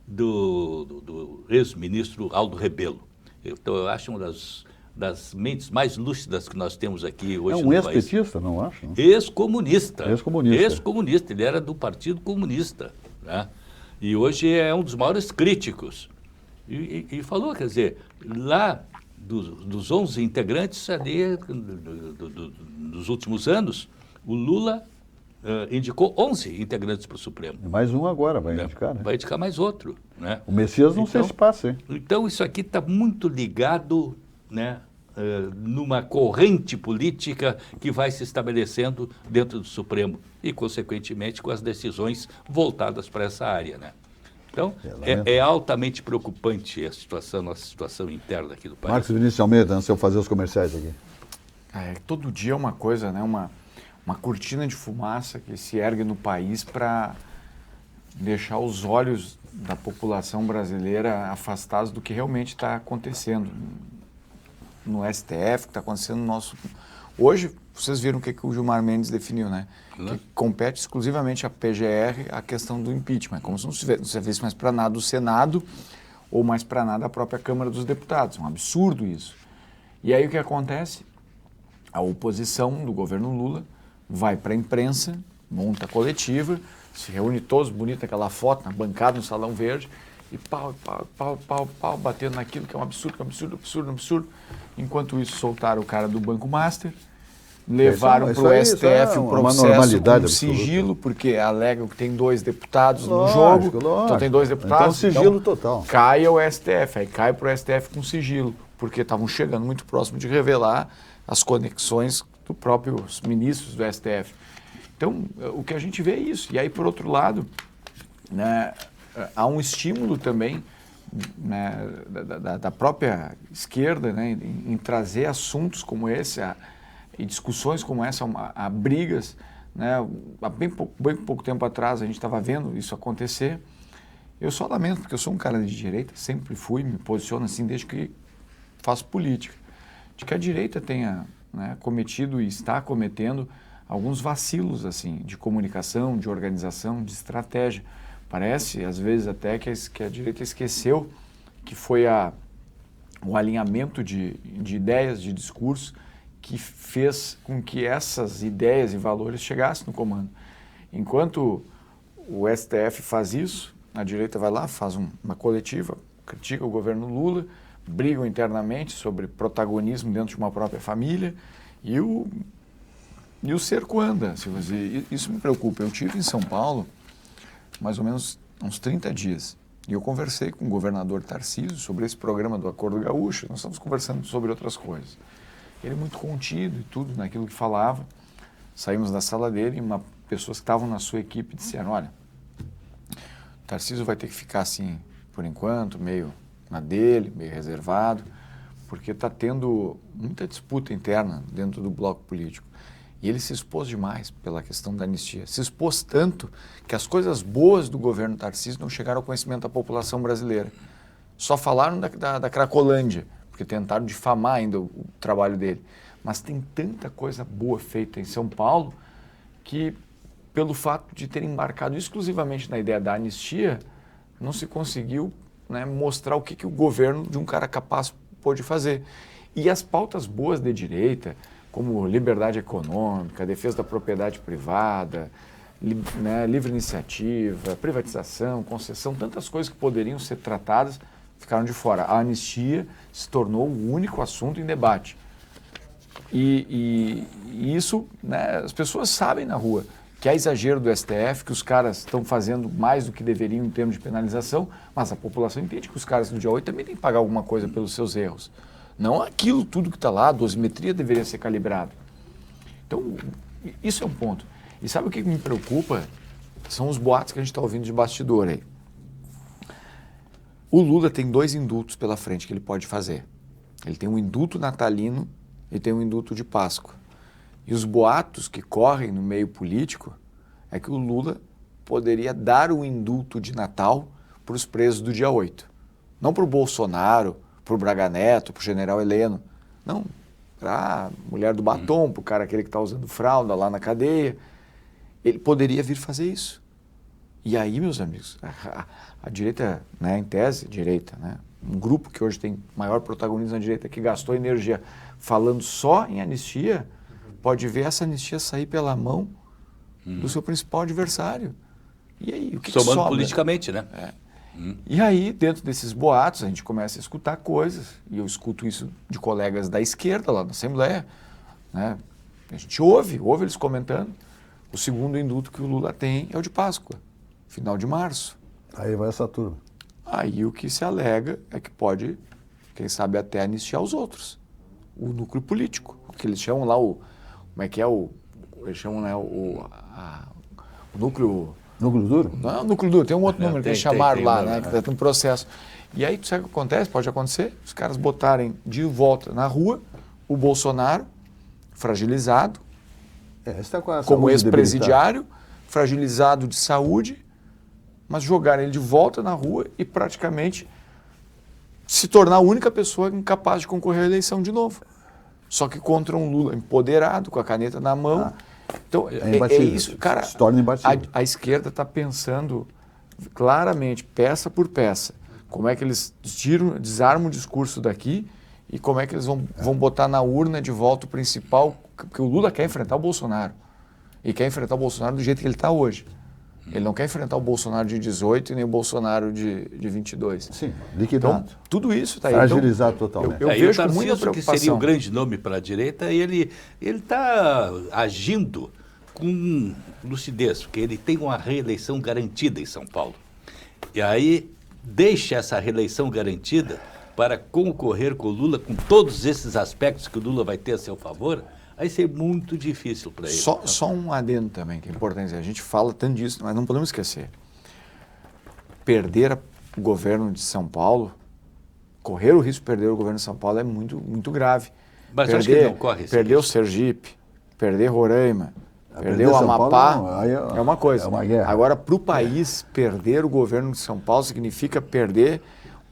do ex-ministro Aldo Rebelo. Então, eu acho uma das mentes mais lúcidas que nós temos aqui hoje no país. Ex-petista, não acho? Ex-comunista. Ex-comunista. Ex-comunista, ele era do Partido Comunista, né? E hoje é um dos maiores críticos. E falou, quer dizer, lá dos 11 integrantes ali, dos últimos anos, o Lula indicou 11 integrantes para o Supremo. Mais um agora vai indicar, né? Vai indicar mais outro, né? O Messias não sei se passa, hein? Então, isso aqui está muito ligado, né, numa corrente política que vai se estabelecendo dentro do Supremo e, consequentemente, com as decisões voltadas para essa área, né? Então, é altamente preocupante a situação, nossa situação interna aqui do país. Marcos Vinícius Almeida, antes de eu fazer os comerciais aqui. Todo dia é uma coisa, né? uma cortina de fumaça que se ergue no país para deixar os olhos da população brasileira afastados do que realmente está acontecendo no STF, que está acontecendo no nosso... Hoje, vocês viram o que o Gilmar Mendes definiu, né? Que compete exclusivamente à PGR a questão do impeachment, como se não servisse mais para nada o Senado ou mais para nada a própria Câmara dos Deputados. É um absurdo isso. E aí o que acontece? A oposição do governo Lula vai para a imprensa, monta a coletiva, se reúne todos, bonita aquela foto na bancada, no Salão Verde, e pau, batendo naquilo que é um absurdo. Enquanto isso, soltaram o cara do Banco Master, levaram para o STF o processo com sigilo, porque alegam que tem 2 deputados no jogo, então tem 2 deputados, então sigilo total. Cai ao STF, aí cai para o STF com sigilo, porque estavam chegando muito próximo de revelar as conexões dos próprios ministros do STF. Então, o que a gente vê é isso. E aí, por outro lado, né, há um estímulo também, né, da própria esquerda, né, em trazer assuntos como esse e discussões como essa, a brigas. Né, há bem pouco tempo atrás a gente estava vendo isso acontecer. Eu só lamento, porque eu sou um cara de direita, sempre fui, me posiciono assim desde que faço política, de que a direita tenha, né, cometido e está cometendo alguns vacilos assim, de comunicação, de organização, de estratégia. Parece, às vezes, até que a direita esqueceu que foi o alinhamento de ideias, de discurso, que fez com que essas ideias e valores chegassem no comando. Enquanto o STF faz isso, a direita vai lá, faz uma coletiva, critica o governo Lula, brigam internamente sobre protagonismo dentro de uma própria família e o cerco anda. Isso me preocupa. Eu estive em São Paulo mais ou menos uns 30 dias e eu conversei com o governador Tarcísio sobre esse programa do Acordo Gaúcho. Nós estamos conversando sobre outras coisas. Ele muito contido e tudo naquilo que falava. Saímos da sala dele e pessoas que estavam na sua equipe disseram: olha, Tarcísio vai ter que ficar assim por enquanto, meio na dele, meio reservado, porque está tendo muita disputa interna dentro do bloco político. E ele se expôs demais pela questão da anistia. Se expôs tanto que as coisas boas do governo Tarcísio não chegaram ao conhecimento da população brasileira. Só falaram da Cracolândia, porque tentaram difamar ainda o trabalho dele. Mas tem tanta coisa boa feita em São Paulo que, pelo fato de ter embarcado exclusivamente na ideia da anistia, não se conseguiu, né, mostrar o que o governo de um cara capaz pôde fazer. E as pautas boas de direita, como liberdade econômica, defesa da propriedade privada, livre iniciativa, privatização, concessão, tantas coisas que poderiam ser tratadas, ficaram de fora. A anistia se tornou o único assunto em debate. E isso, né, as pessoas sabem na rua que há exagero do STF, que os caras estão fazendo mais do que deveriam em termos de penalização, mas a população entende que os caras no dia 8 também têm que pagar alguma coisa pelos seus erros. Não aquilo tudo que está lá, a dosimetria deveria ser calibrada. Então, isso é um ponto. E sabe o que me preocupa? São os boatos que a gente está ouvindo de bastidor aí. O Lula tem 2 indultos pela frente que ele pode fazer. Ele tem um indulto natalino e tem um indulto de Páscoa. E os boatos que correm no meio político é que o Lula poderia dar o indulto de Natal para os presos do dia 8. Não para o Bolsonaro, para o Braga Neto, para o general Heleno. Não, para a mulher do batom, para o cara aquele que está usando fralda lá na cadeia. Ele poderia vir fazer isso. E aí, meus amigos, a direita, né, em tese, direita, né, um grupo que hoje tem maior protagonismo na direita, que gastou energia falando só em anistia, pode ver essa anistia sair pela mão do seu principal adversário. E aí, o que somando sobra? Politicamente, né? E aí, dentro desses boatos, a gente começa a escutar coisas, e eu escuto isso de colegas da esquerda lá na Assembleia, né? A gente ouve eles comentando. O segundo indulto que o Lula tem é o de Páscoa, final de março. Aí vai essa turma. Aí o que se alega é que pode, quem sabe, até anistiar os outros, o núcleo político, o que eles chamam lá eles chamam, né, o núcleo... Núcleo duro? Não, núcleo duro, tem um outro número que eles chamaram lá, né, que está em processo. E aí, sabe o que acontece? Pode acontecer, os caras botarem de volta na rua o Bolsonaro, fragilizado, Está com a como saúde ex-presidiário, fragilizado de saúde, mas jogar ele de volta na rua e praticamente se tornar a única pessoa incapaz de concorrer à eleição de novo. Só que contra um Lula empoderado, com a caneta na mão. Então, é isso, cara. Se torna imbatível. A esquerda está pensando claramente, peça por peça, como é que eles desarmam o discurso daqui e como é que eles vão botar na urna de volta o principal, porque o Lula quer enfrentar o Bolsonaro. E quer enfrentar o Bolsonaro do jeito que ele está hoje. Ele não quer enfrentar o Bolsonaro de 18 e nem o Bolsonaro de 22. Sim, liquidado. Então, tudo isso está aí. Fragilizado totalmente. Eu E vejo o com muita Tarcísio, que seria preocupação. o grande nome para a direita, ele está agindo com lucidez, porque ele tem uma reeleição garantida em São Paulo. E aí deixa essa reeleição garantida para concorrer com o Lula, com todos esses aspectos que o Lula vai ter a seu favor, vai ser muito difícil para ele. Só um adendo também, que é importante. A gente fala tanto disso, mas não podemos esquecer. Perder o governo de São Paulo, correr o risco de perder o governo de São Paulo é muito, muito grave. Mas acho que ele não corre esse Perder o risco. Sergipe, perder Roraima, perder perder o São Paulo, Amapá, não, aí é uma coisa. é uma guerra. Agora, para o país, perder o governo de São Paulo significa perder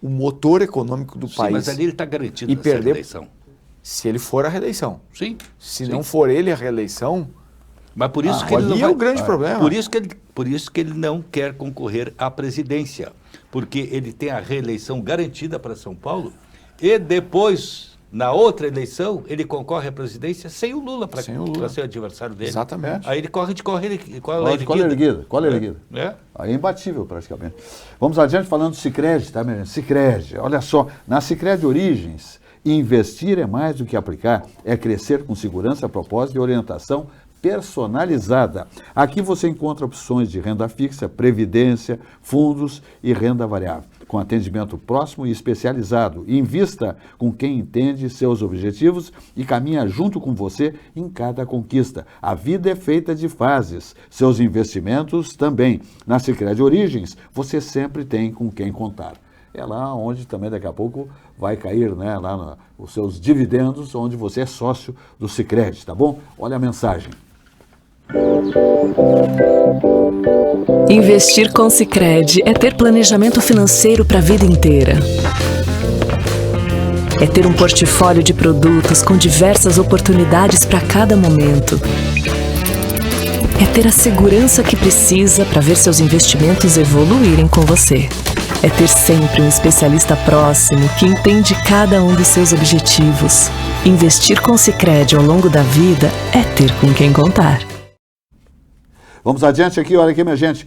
o motor econômico do Sim, país. mas ali ele está garantido E nessa perder- reeleição. Se ele for a reeleição. Sim. Se sim. não for ele a reeleição, Mas por isso que ele não ali vai... é o grande problema. Por isso que ele não quer concorrer à presidência, porque ele tem a reeleição garantida para São Paulo e depois, na outra eleição, ele concorre à presidência sem o Lula para Sem o Lula. ser o adversário dele. Exatamente. Aí ele corre de cola Cola erguida. É. Aí é imbatível praticamente. Vamos adiante falando do Sicredi, tá, minha gente? Sicredi, olha só, na Sicredi Origens, investir é mais do que aplicar, é crescer com segurança, propósito e orientação personalizada. Aqui você encontra opções de renda fixa, previdência, fundos e renda variável, com atendimento próximo e especializado. Invista com quem entende seus objetivos e caminha junto com você em cada conquista. A vida é feita de fases, seus investimentos também. Na Sicredi Origens, você sempre tem com quem contar. É lá onde também daqui a pouco vai cair, né, lá os seus dividendos, onde você é sócio do Sicredi, tá bom? Olha a mensagem. Investir com Sicredi é ter planejamento financeiro para a vida inteira. É ter um portfólio de produtos com diversas oportunidades para cada momento. É ter a segurança que precisa para ver seus investimentos evoluírem com você. É ter sempre um especialista próximo que entende cada um dos seus objetivos. Investir com Sicredi ao longo da vida é ter com quem contar. Vamos adiante aqui, olha aqui, minha gente.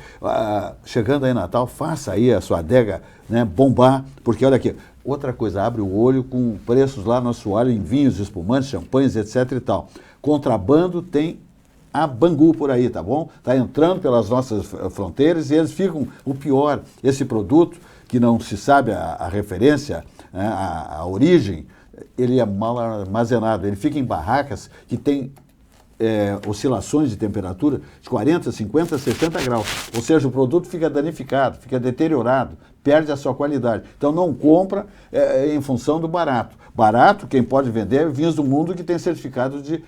Chegando aí Natal, faça aí a sua adega, né, bombar, porque olha aqui, outra coisa, abre o olho com preços lá no assoalho em vinhos, espumantes, champanhes, etc e tal. Contrabando tem a Bangu por aí, tá bom? Tá entrando pelas nossas fronteiras e eles ficam, o pior, esse produto que não se sabe a referência, né, a origem, ele é mal armazenado, ele fica em barracas que tem oscilações de temperatura de 40, 50, 60 graus. Ou seja, o produto fica danificado, fica deteriorado, perde a sua qualidade. Então não compra em função do barato. Barato, quem pode vender é vinhos do mundo que tem certificado de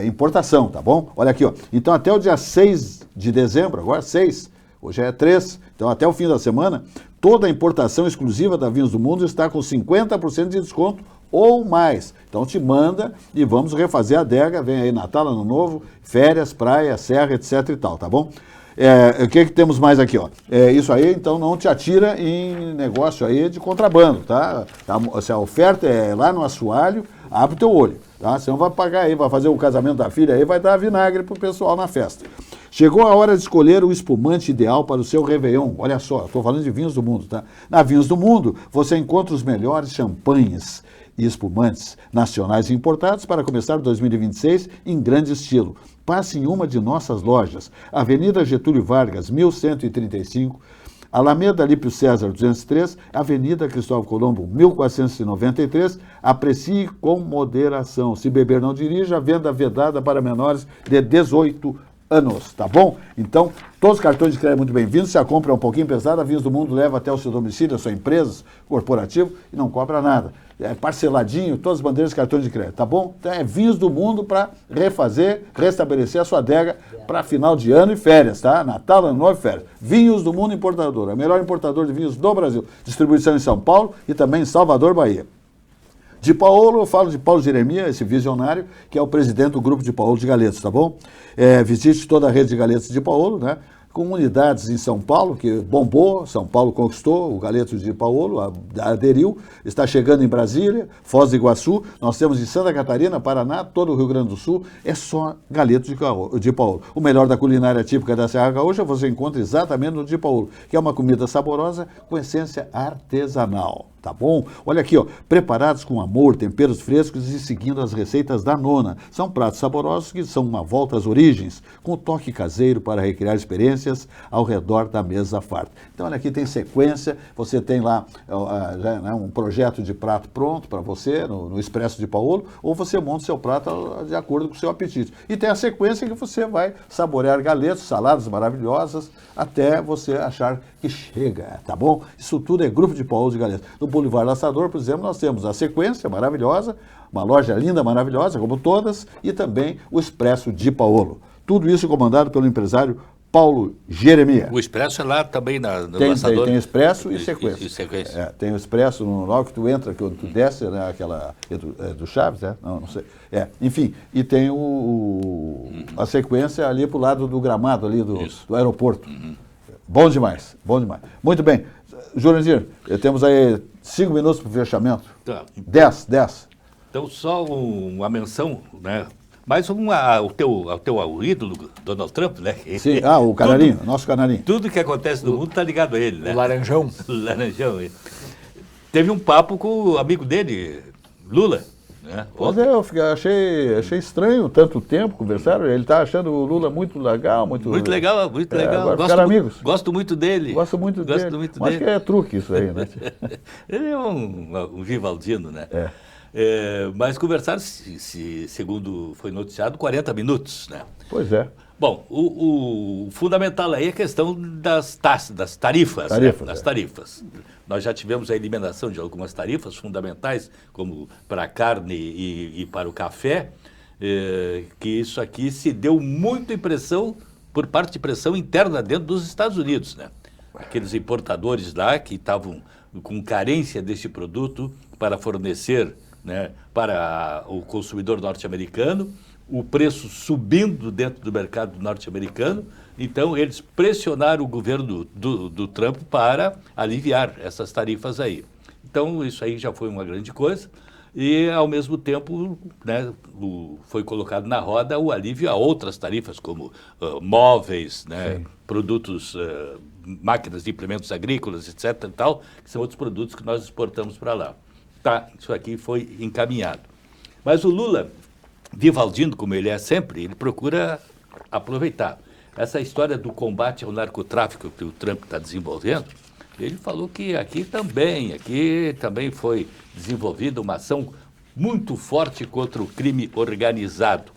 importação, tá bom? Olha aqui, ó. Então até o dia 6 de dezembro, agora 6, hoje é 3, então até o fim da semana, toda a importação exclusiva da Vinhos do Mundo está com 50% de desconto ou mais. Então te manda e vamos refazer a adega, vem aí Natal, Ano Novo, férias, praia, serra, etc e tal, tá bom? O que temos mais aqui, ó? Isso aí, então, não te atira em negócio aí de contrabando, tá? Se a oferta é lá no assoalho, abre o teu olho, tá? Você não vai pagar aí, vai fazer o casamento da filha aí, vai dar vinagre pro pessoal na festa. Chegou a hora de escolher o espumante ideal para o seu Réveillon. Olha só, estou falando de Vinhos do Mundo, tá? Na Vinhos do Mundo, você encontra os melhores champanhes e espumantes nacionais e importados para começar 2026 em grande estilo. Passe em uma de nossas lojas. Avenida Getúlio Vargas, 1135, Alameda Lípio César 203, Avenida Cristóvão Colombo 1493. Aprecie com moderação. Se beber, não dirija. Venda vedada para menores de 18 anos, tá bom? Então, todos os cartões de crédito muito bem-vindos. Se a compra é um pouquinho pesada, Vinhos do Mundo leva até o seu domicílio, a sua empresa, corporativo, e não cobra nada. É parceladinho, todas as bandeiras de cartões de crédito, tá bom? Então é Vinhos do Mundo para refazer, restabelecer a sua adega para final de ano e férias, tá? Natal, Ano Novo e férias. Vinhos do Mundo Importadora, o melhor importador de vinhos do Brasil. Distribuição em São Paulo e também em Salvador, Bahia. De Paolo, eu falo de Paulo Jeremias, esse visionário, que é o presidente do grupo de Paolo de Galetos, tá bom? Visite toda a rede de Galetos de Paolo, né? Com unidades em São Paulo, que bombou, São Paulo conquistou, o Galetos de Paolo aderiu, está chegando em Brasília, Foz do Iguaçu, nós temos em Santa Catarina, Paraná, todo o Rio Grande do Sul, é só Galetos de Paolo. O melhor da culinária típica da Serra Gaúcha você encontra exatamente no de Paolo, que é uma comida saborosa com essência artesanal. Tá bom? Olha aqui, ó, preparados com amor, temperos frescos e seguindo as receitas da nona. São pratos saborosos que são uma volta às origens, com toque caseiro para recriar experiências ao redor da mesa farta. Então, olha aqui, tem sequência, você tem lá um projeto de prato pronto para você, no Expresso de Paolo, ou você monta o seu prato de acordo com o seu apetite. E tem a sequência que você vai saborear galetos, saladas maravilhosas, até você achar que chega, tá bom? Isso tudo é Grupo de Paolo de Galetos. No Boulevard Laçador, por exemplo, nós temos a sequência maravilhosa, uma loja linda, maravilhosa, como todas, e também o Expresso de Paolo. Tudo isso comandado pelo empresário Paulo Jeremias. O Expresso é lá também no tem, Laçador? Tem Expresso e sequência. E sequência. Tem o Expresso logo que tu entra, que tu desce, né, aquela do Chaves, né? Não sei. Enfim, e tem a sequência ali pro lado do gramado ali do aeroporto. Uhum. Bom demais, bom demais. Muito bem. Jurandir, temos aí 5 minutos para o fechamento. Tá. 10. Então, só uma menção, né? Mais ao teu ídolo, Donald Trump, né? Sim, o canarinho, nosso canarinho. Tudo que acontece no mundo está ligado a ele, né? O Laranjão. O Laranjão. Teve um papo com o amigo dele, Lula. Né? Pois eu achei estranho tanto tempo conversaram. Ele está achando o Lula muito legal. Muito legal. Agora ficaram amigos. Gosto muito dele. Gosto muito dele. Acho que é truque isso aí, né? Ele é um Givaldino, né? Mas conversaram, segundo foi noticiado, 40 minutos, né? Pois é. Bom, o fundamental aí é a questão das tarifas. Das tarifas. Nós já tivemos a eliminação de algumas tarifas fundamentais, como para a carne e para o café, que isso aqui se deu muita impressão por parte de pressão interna dentro dos Estados Unidos, né? Aqueles importadores lá que estavam com carência desse produto para fornecer, né, para o consumidor norte-americano, o preço subindo dentro do mercado norte-americano. Então, eles pressionaram o governo do Trump para aliviar essas tarifas aí. Então, isso aí já foi uma grande coisa. E, ao mesmo tempo, né, foi colocado na roda o alívio a outras tarifas, como móveis, né, produtos, máquinas de implementos agrícolas, etc. e tal, que são outros produtos que nós exportamos para lá. Tá, isso aqui foi encaminhado. Mas o Lula, Vivaldino, como ele é sempre, ele procura aproveitar. Essa história do combate ao narcotráfico que o Trump está desenvolvendo, ele falou que aqui também foi desenvolvida uma ação muito forte contra o crime organizado.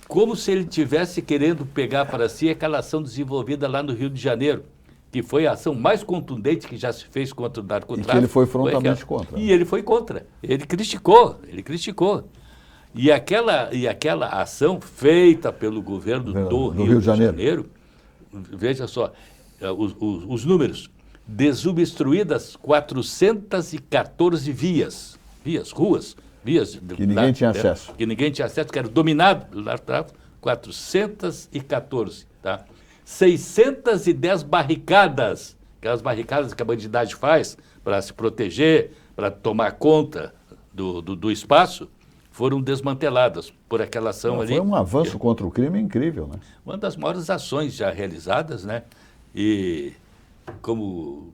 Como se ele tivesse querendo pegar para si aquela ação desenvolvida lá no Rio de Janeiro, que foi a ação mais contundente que já se fez contra o narcotráfico. E que ele foi frontalmente contra. E ele foi contra. Ele criticou. E aquela ação feita pelo governo do Rio de Janeiro, veja só, os números, desobstruídas 414 ruas, que ninguém tinha acesso. Que ninguém tinha acesso, que era dominado pelo narcotráfico, 414, tá? 610 barricadas, aquelas barricadas que a bandidagem faz para se proteger, para tomar conta do espaço, foram desmanteladas por aquela ação ali. Foi um avanço contra o crime incrível, né? Uma das maiores ações já realizadas, né? E como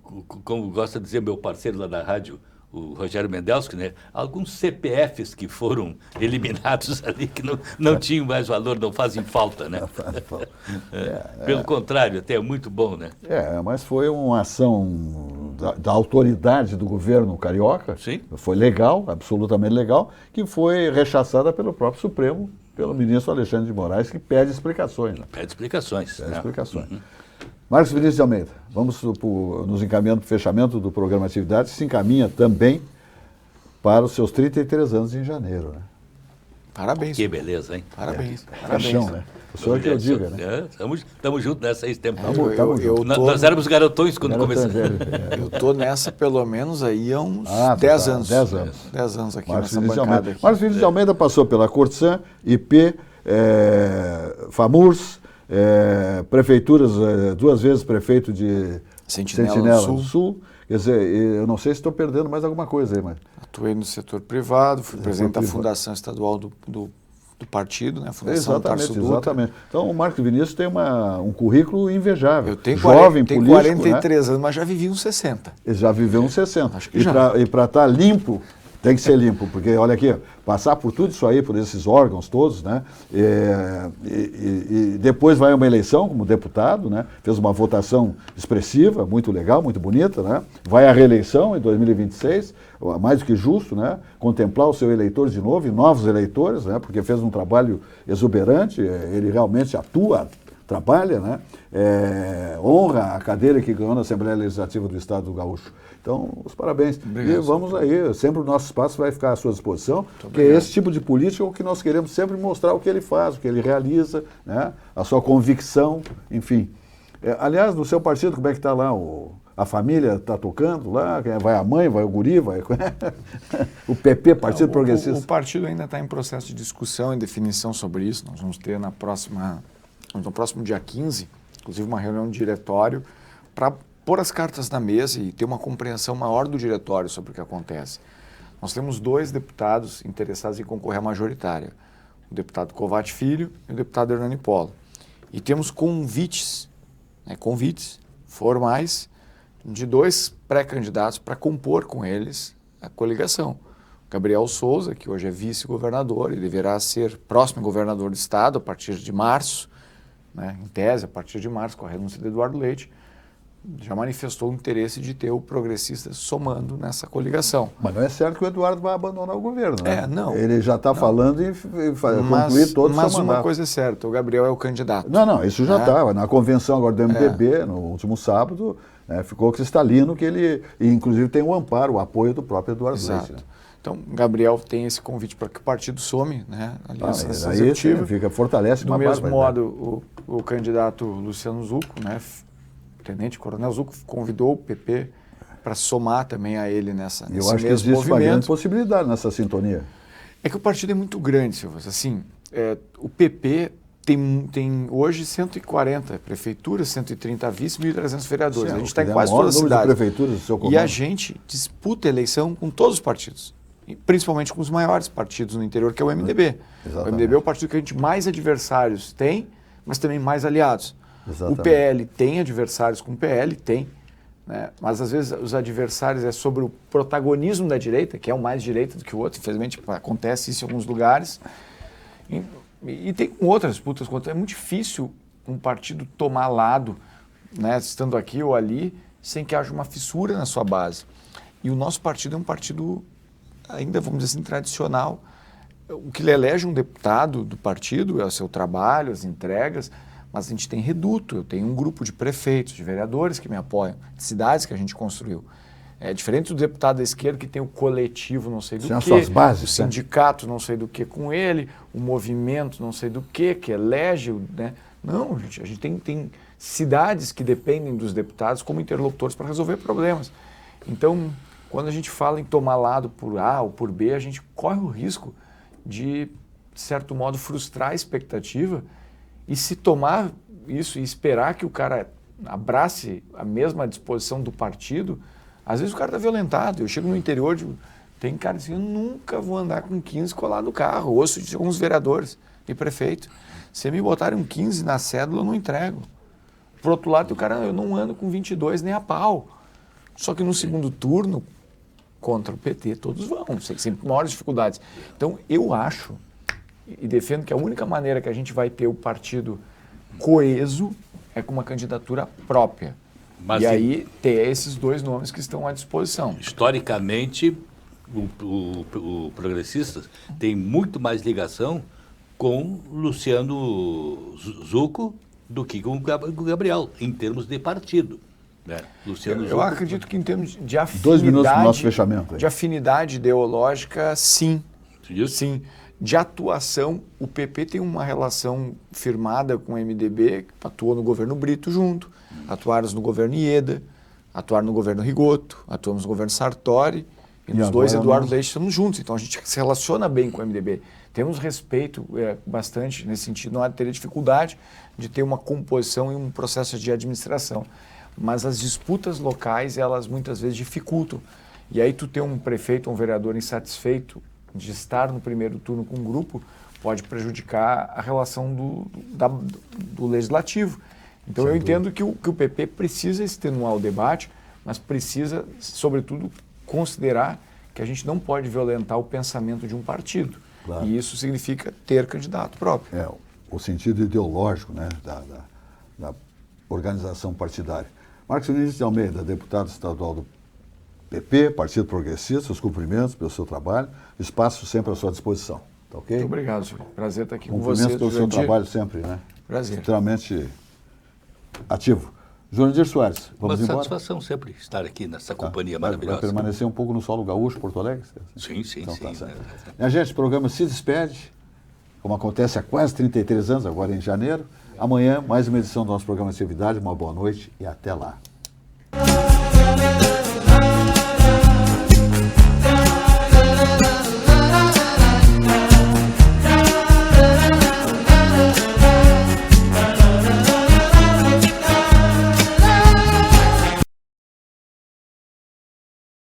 gosta de dizer meu parceiro lá da rádio, o Rogério Mendelski, né? Alguns CPFs que foram eliminados ali, que não tinham mais valor, não fazem falta, né? Pelo contrário, até é muito bom, né? Mas foi uma ação da autoridade do governo carioca. Sim. Foi legal, absolutamente legal, que foi rechaçada pelo próprio Supremo pelo ministro Alexandre de Moraes, que pede explicações. Né? Pede explicações. Pede né? explicações. Marcos Vinícius de Almeida, vamos nos encaminhando para o fechamento do programa Atividades, se encaminha também para os seus 33 anos em janeiro. Né? Parabéns. Que beleza, hein? Parabéns. Caixão, né? O senhor que eu diga, né? Estamos juntos nessa aí, tempo. Nós éramos garotões quando começamos. Eu tô nessa pelo menos aí há uns 10 tá, anos. 10 anos. 10 anos aqui Marcos nessa Vinícius de bancada. Almeida. Marcos Vinícius de Almeida passou pela Corsan, IP, FAMURS, prefeituras, 2 vezes prefeito de Sentinela do Sul. Quer dizer, eu não sei se estou perdendo mais alguma coisa aí, mas... Atuei no setor privado, fui presidente da Fundação Estadual do partido, né? Fundação Tarso Dutra. Exatamente. Então, o Marcos Vinícius tem um currículo invejável. Eu tenho, jovem, tenho político, 43 anos, mas já vivi uns 60. Ele já viveu uns 60. Acho que E para estar limpo, tem que ser limpo, porque, olha aqui, passar por tudo isso aí, por esses órgãos todos, né? E depois vai uma eleição como deputado, né? Fez uma votação expressiva, muito legal, muito bonita, né? Vai à reeleição em 2026, mais do que justo, né? Contemplar o seu eleitor de novo e novos eleitores, né? Porque fez um trabalho exuberante, ele realmente atua, trabalha, né? Honra a cadeira que ganhou na Assembleia Legislativa do Estado do Gaúcho. Então, os parabéns. Obrigado, e vamos aí, sempre o nosso espaço vai ficar à sua disposição, porque esse tipo de política é o que nós queremos sempre mostrar o que ele faz, o que ele realiza, né? A sua convicção, enfim. Aliás, no seu partido, como é que está lá? A família está tocando lá? Vai a mãe, vai o guri, vai o PP, Partido Progressista? O partido ainda está em processo de discussão e definição sobre isso. Nós vamos ter no próximo dia 15, inclusive uma reunião de diretório, para pôr as cartas na mesa e ter uma compreensão maior do diretório sobre o que acontece. Nós temos 2 deputados interessados em concorrer à majoritária, o deputado Covatti Filho e o deputado Hernani Polo. E temos convites formais de 2 pré-candidatos para compor com eles a coligação. Gabriel Souza, que hoje é vice-governador e deverá ser próximo governador do estado a partir de março, né, em tese, a partir de março, com a renúncia de Eduardo Leite, já manifestou o interesse de ter o progressista somando nessa coligação. Mas não é certo que o Eduardo vai abandonar o governo, né? Não. Ele já está falando em concluir todo o seu mandato. Mas uma coisa é certa, o Gabriel é o candidato. Não, isso já está. Na convenção agora do MDB, no último sábado, ficou cristalino que ele, inclusive, tem o amparo, o apoio do próprio Eduardo Leite. Né? Então, Gabriel tem esse convite para que o partido some, né? Aliança Executiva. Fortalece do mesmo modo, o candidato Luciano Zucco, né? Tenente Coronel Zucco, convidou o PP para somar também a ele nesse mesmo movimento. Eu acho que existe uma grande possibilidade nessa sintonia. É que o partido é muito grande, Silvio. Assim, o PP tem hoje 140 prefeituras, 130 vice, 1.300 vereadores. A gente está em quase todas as cidades. Prefeituras do seu comando. E a gente disputa a eleição com todos os partidos, principalmente com os maiores partidos no interior, que é o MDB. Exatamente. O MDB é o partido que a gente mais adversários tem, mas também mais aliados. Exatamente. O PL tem adversários com o PL, tem, né? Mas às vezes os adversários é sobre o protagonismo da direita, que é um mais direita do que o outro, infelizmente acontece isso em alguns lugares, e tem outras disputas, é muito difícil um partido tomar lado, né, estando aqui ou ali, sem que haja uma fissura na sua base. E o nosso partido é um partido ainda, vamos dizer assim, tradicional. O que elege um deputado do partido é o seu trabalho, as entregas, mas a gente tem reduto, eu tenho um grupo de prefeitos, de vereadores que me apoiam, de cidades que a gente construiu. É diferente do deputado da esquerda que tem o coletivo não sei do que, suas bases, o sindicato não sei do que com ele, o movimento não sei do que elege, né? Não, gente, a gente tem cidades que dependem dos deputados como interlocutores para resolver problemas. Então, quando a gente fala em tomar lado por A ou por B, a gente corre o risco de certo modo, frustrar a expectativa. E se tomar isso e esperar que o cara abrace a mesma disposição do partido, às vezes o cara está violentado. Eu chego no interior, tem cara assim, eu nunca vou andar com 15 colado no carro. Ouço de alguns vereadores e prefeito. Se me botarem um 15 na cédula, eu não entrego. Por outro lado, o cara, eu não ando com 22 nem a pau. Só que no segundo turno, contra o PT, todos vão, sempre maiores dificuldades. Então, eu acho e defendo que a única maneira que a gente vai ter o partido coeso é com uma candidatura própria. Mas e aí ter esses dois nomes que estão à disposição. Historicamente, o Progressistas tem muito mais ligação com Luciano Zucco do que com o Gabriel, em termos de partido. Né? Luciano Eu Zucco, acredito que em termos de 2 minutos para o nosso afinidade, fechamento. aí. de afinidade ideológica, sim. Isso. Sim. De atuação, o PP tem uma relação firmada com o MDB, que atuou no governo Brito junto, atuaram no governo Ieda, atuaram no governo Rigoto, atuamos no governo Sartori, e nos dois agora Eduardo nós- Leite estamos juntos. Então a gente se relaciona bem com o MDB. Temos respeito bastante nesse sentido, não há de ter dificuldade de ter uma composição e um processo de administração. Mas as disputas locais, elas muitas vezes dificultam. E aí tu ter um prefeito, um vereador insatisfeito de estar no primeiro turno com um grupo, pode prejudicar a relação do legislativo. Então eu entendo que o PP precisa extenuar o debate, mas precisa, sobretudo, considerar que a gente não pode violentar o pensamento de um partido. Claro. E isso significa ter candidato próprio. É, o sentido ideológico, né, da organização partidária. Marcos Vinícius de Almeida, deputado estadual do PP, Partido Progressista, seus cumprimentos pelo seu trabalho, espaço sempre à sua disposição, tá ok? Muito obrigado, senhor. Prazer estar aqui com você. Cumprimentos pelo seu Jurandir. trabalho sempre, né? Prazer. Extremamente ativo. Jurandir Soares, Uma vamos embora? satisfação sempre estar aqui nessa companhia Vai maravilhosa. permanecer um pouco no solo gaúcho, Porto Alegre? Sim, sim, Então, sim. tá certo. Minha gente, o programa se despede, como acontece há quase 33 anos, agora em janeiro. Amanhã, mais uma edição do nosso programa Atividade. Uma boa noite e até lá.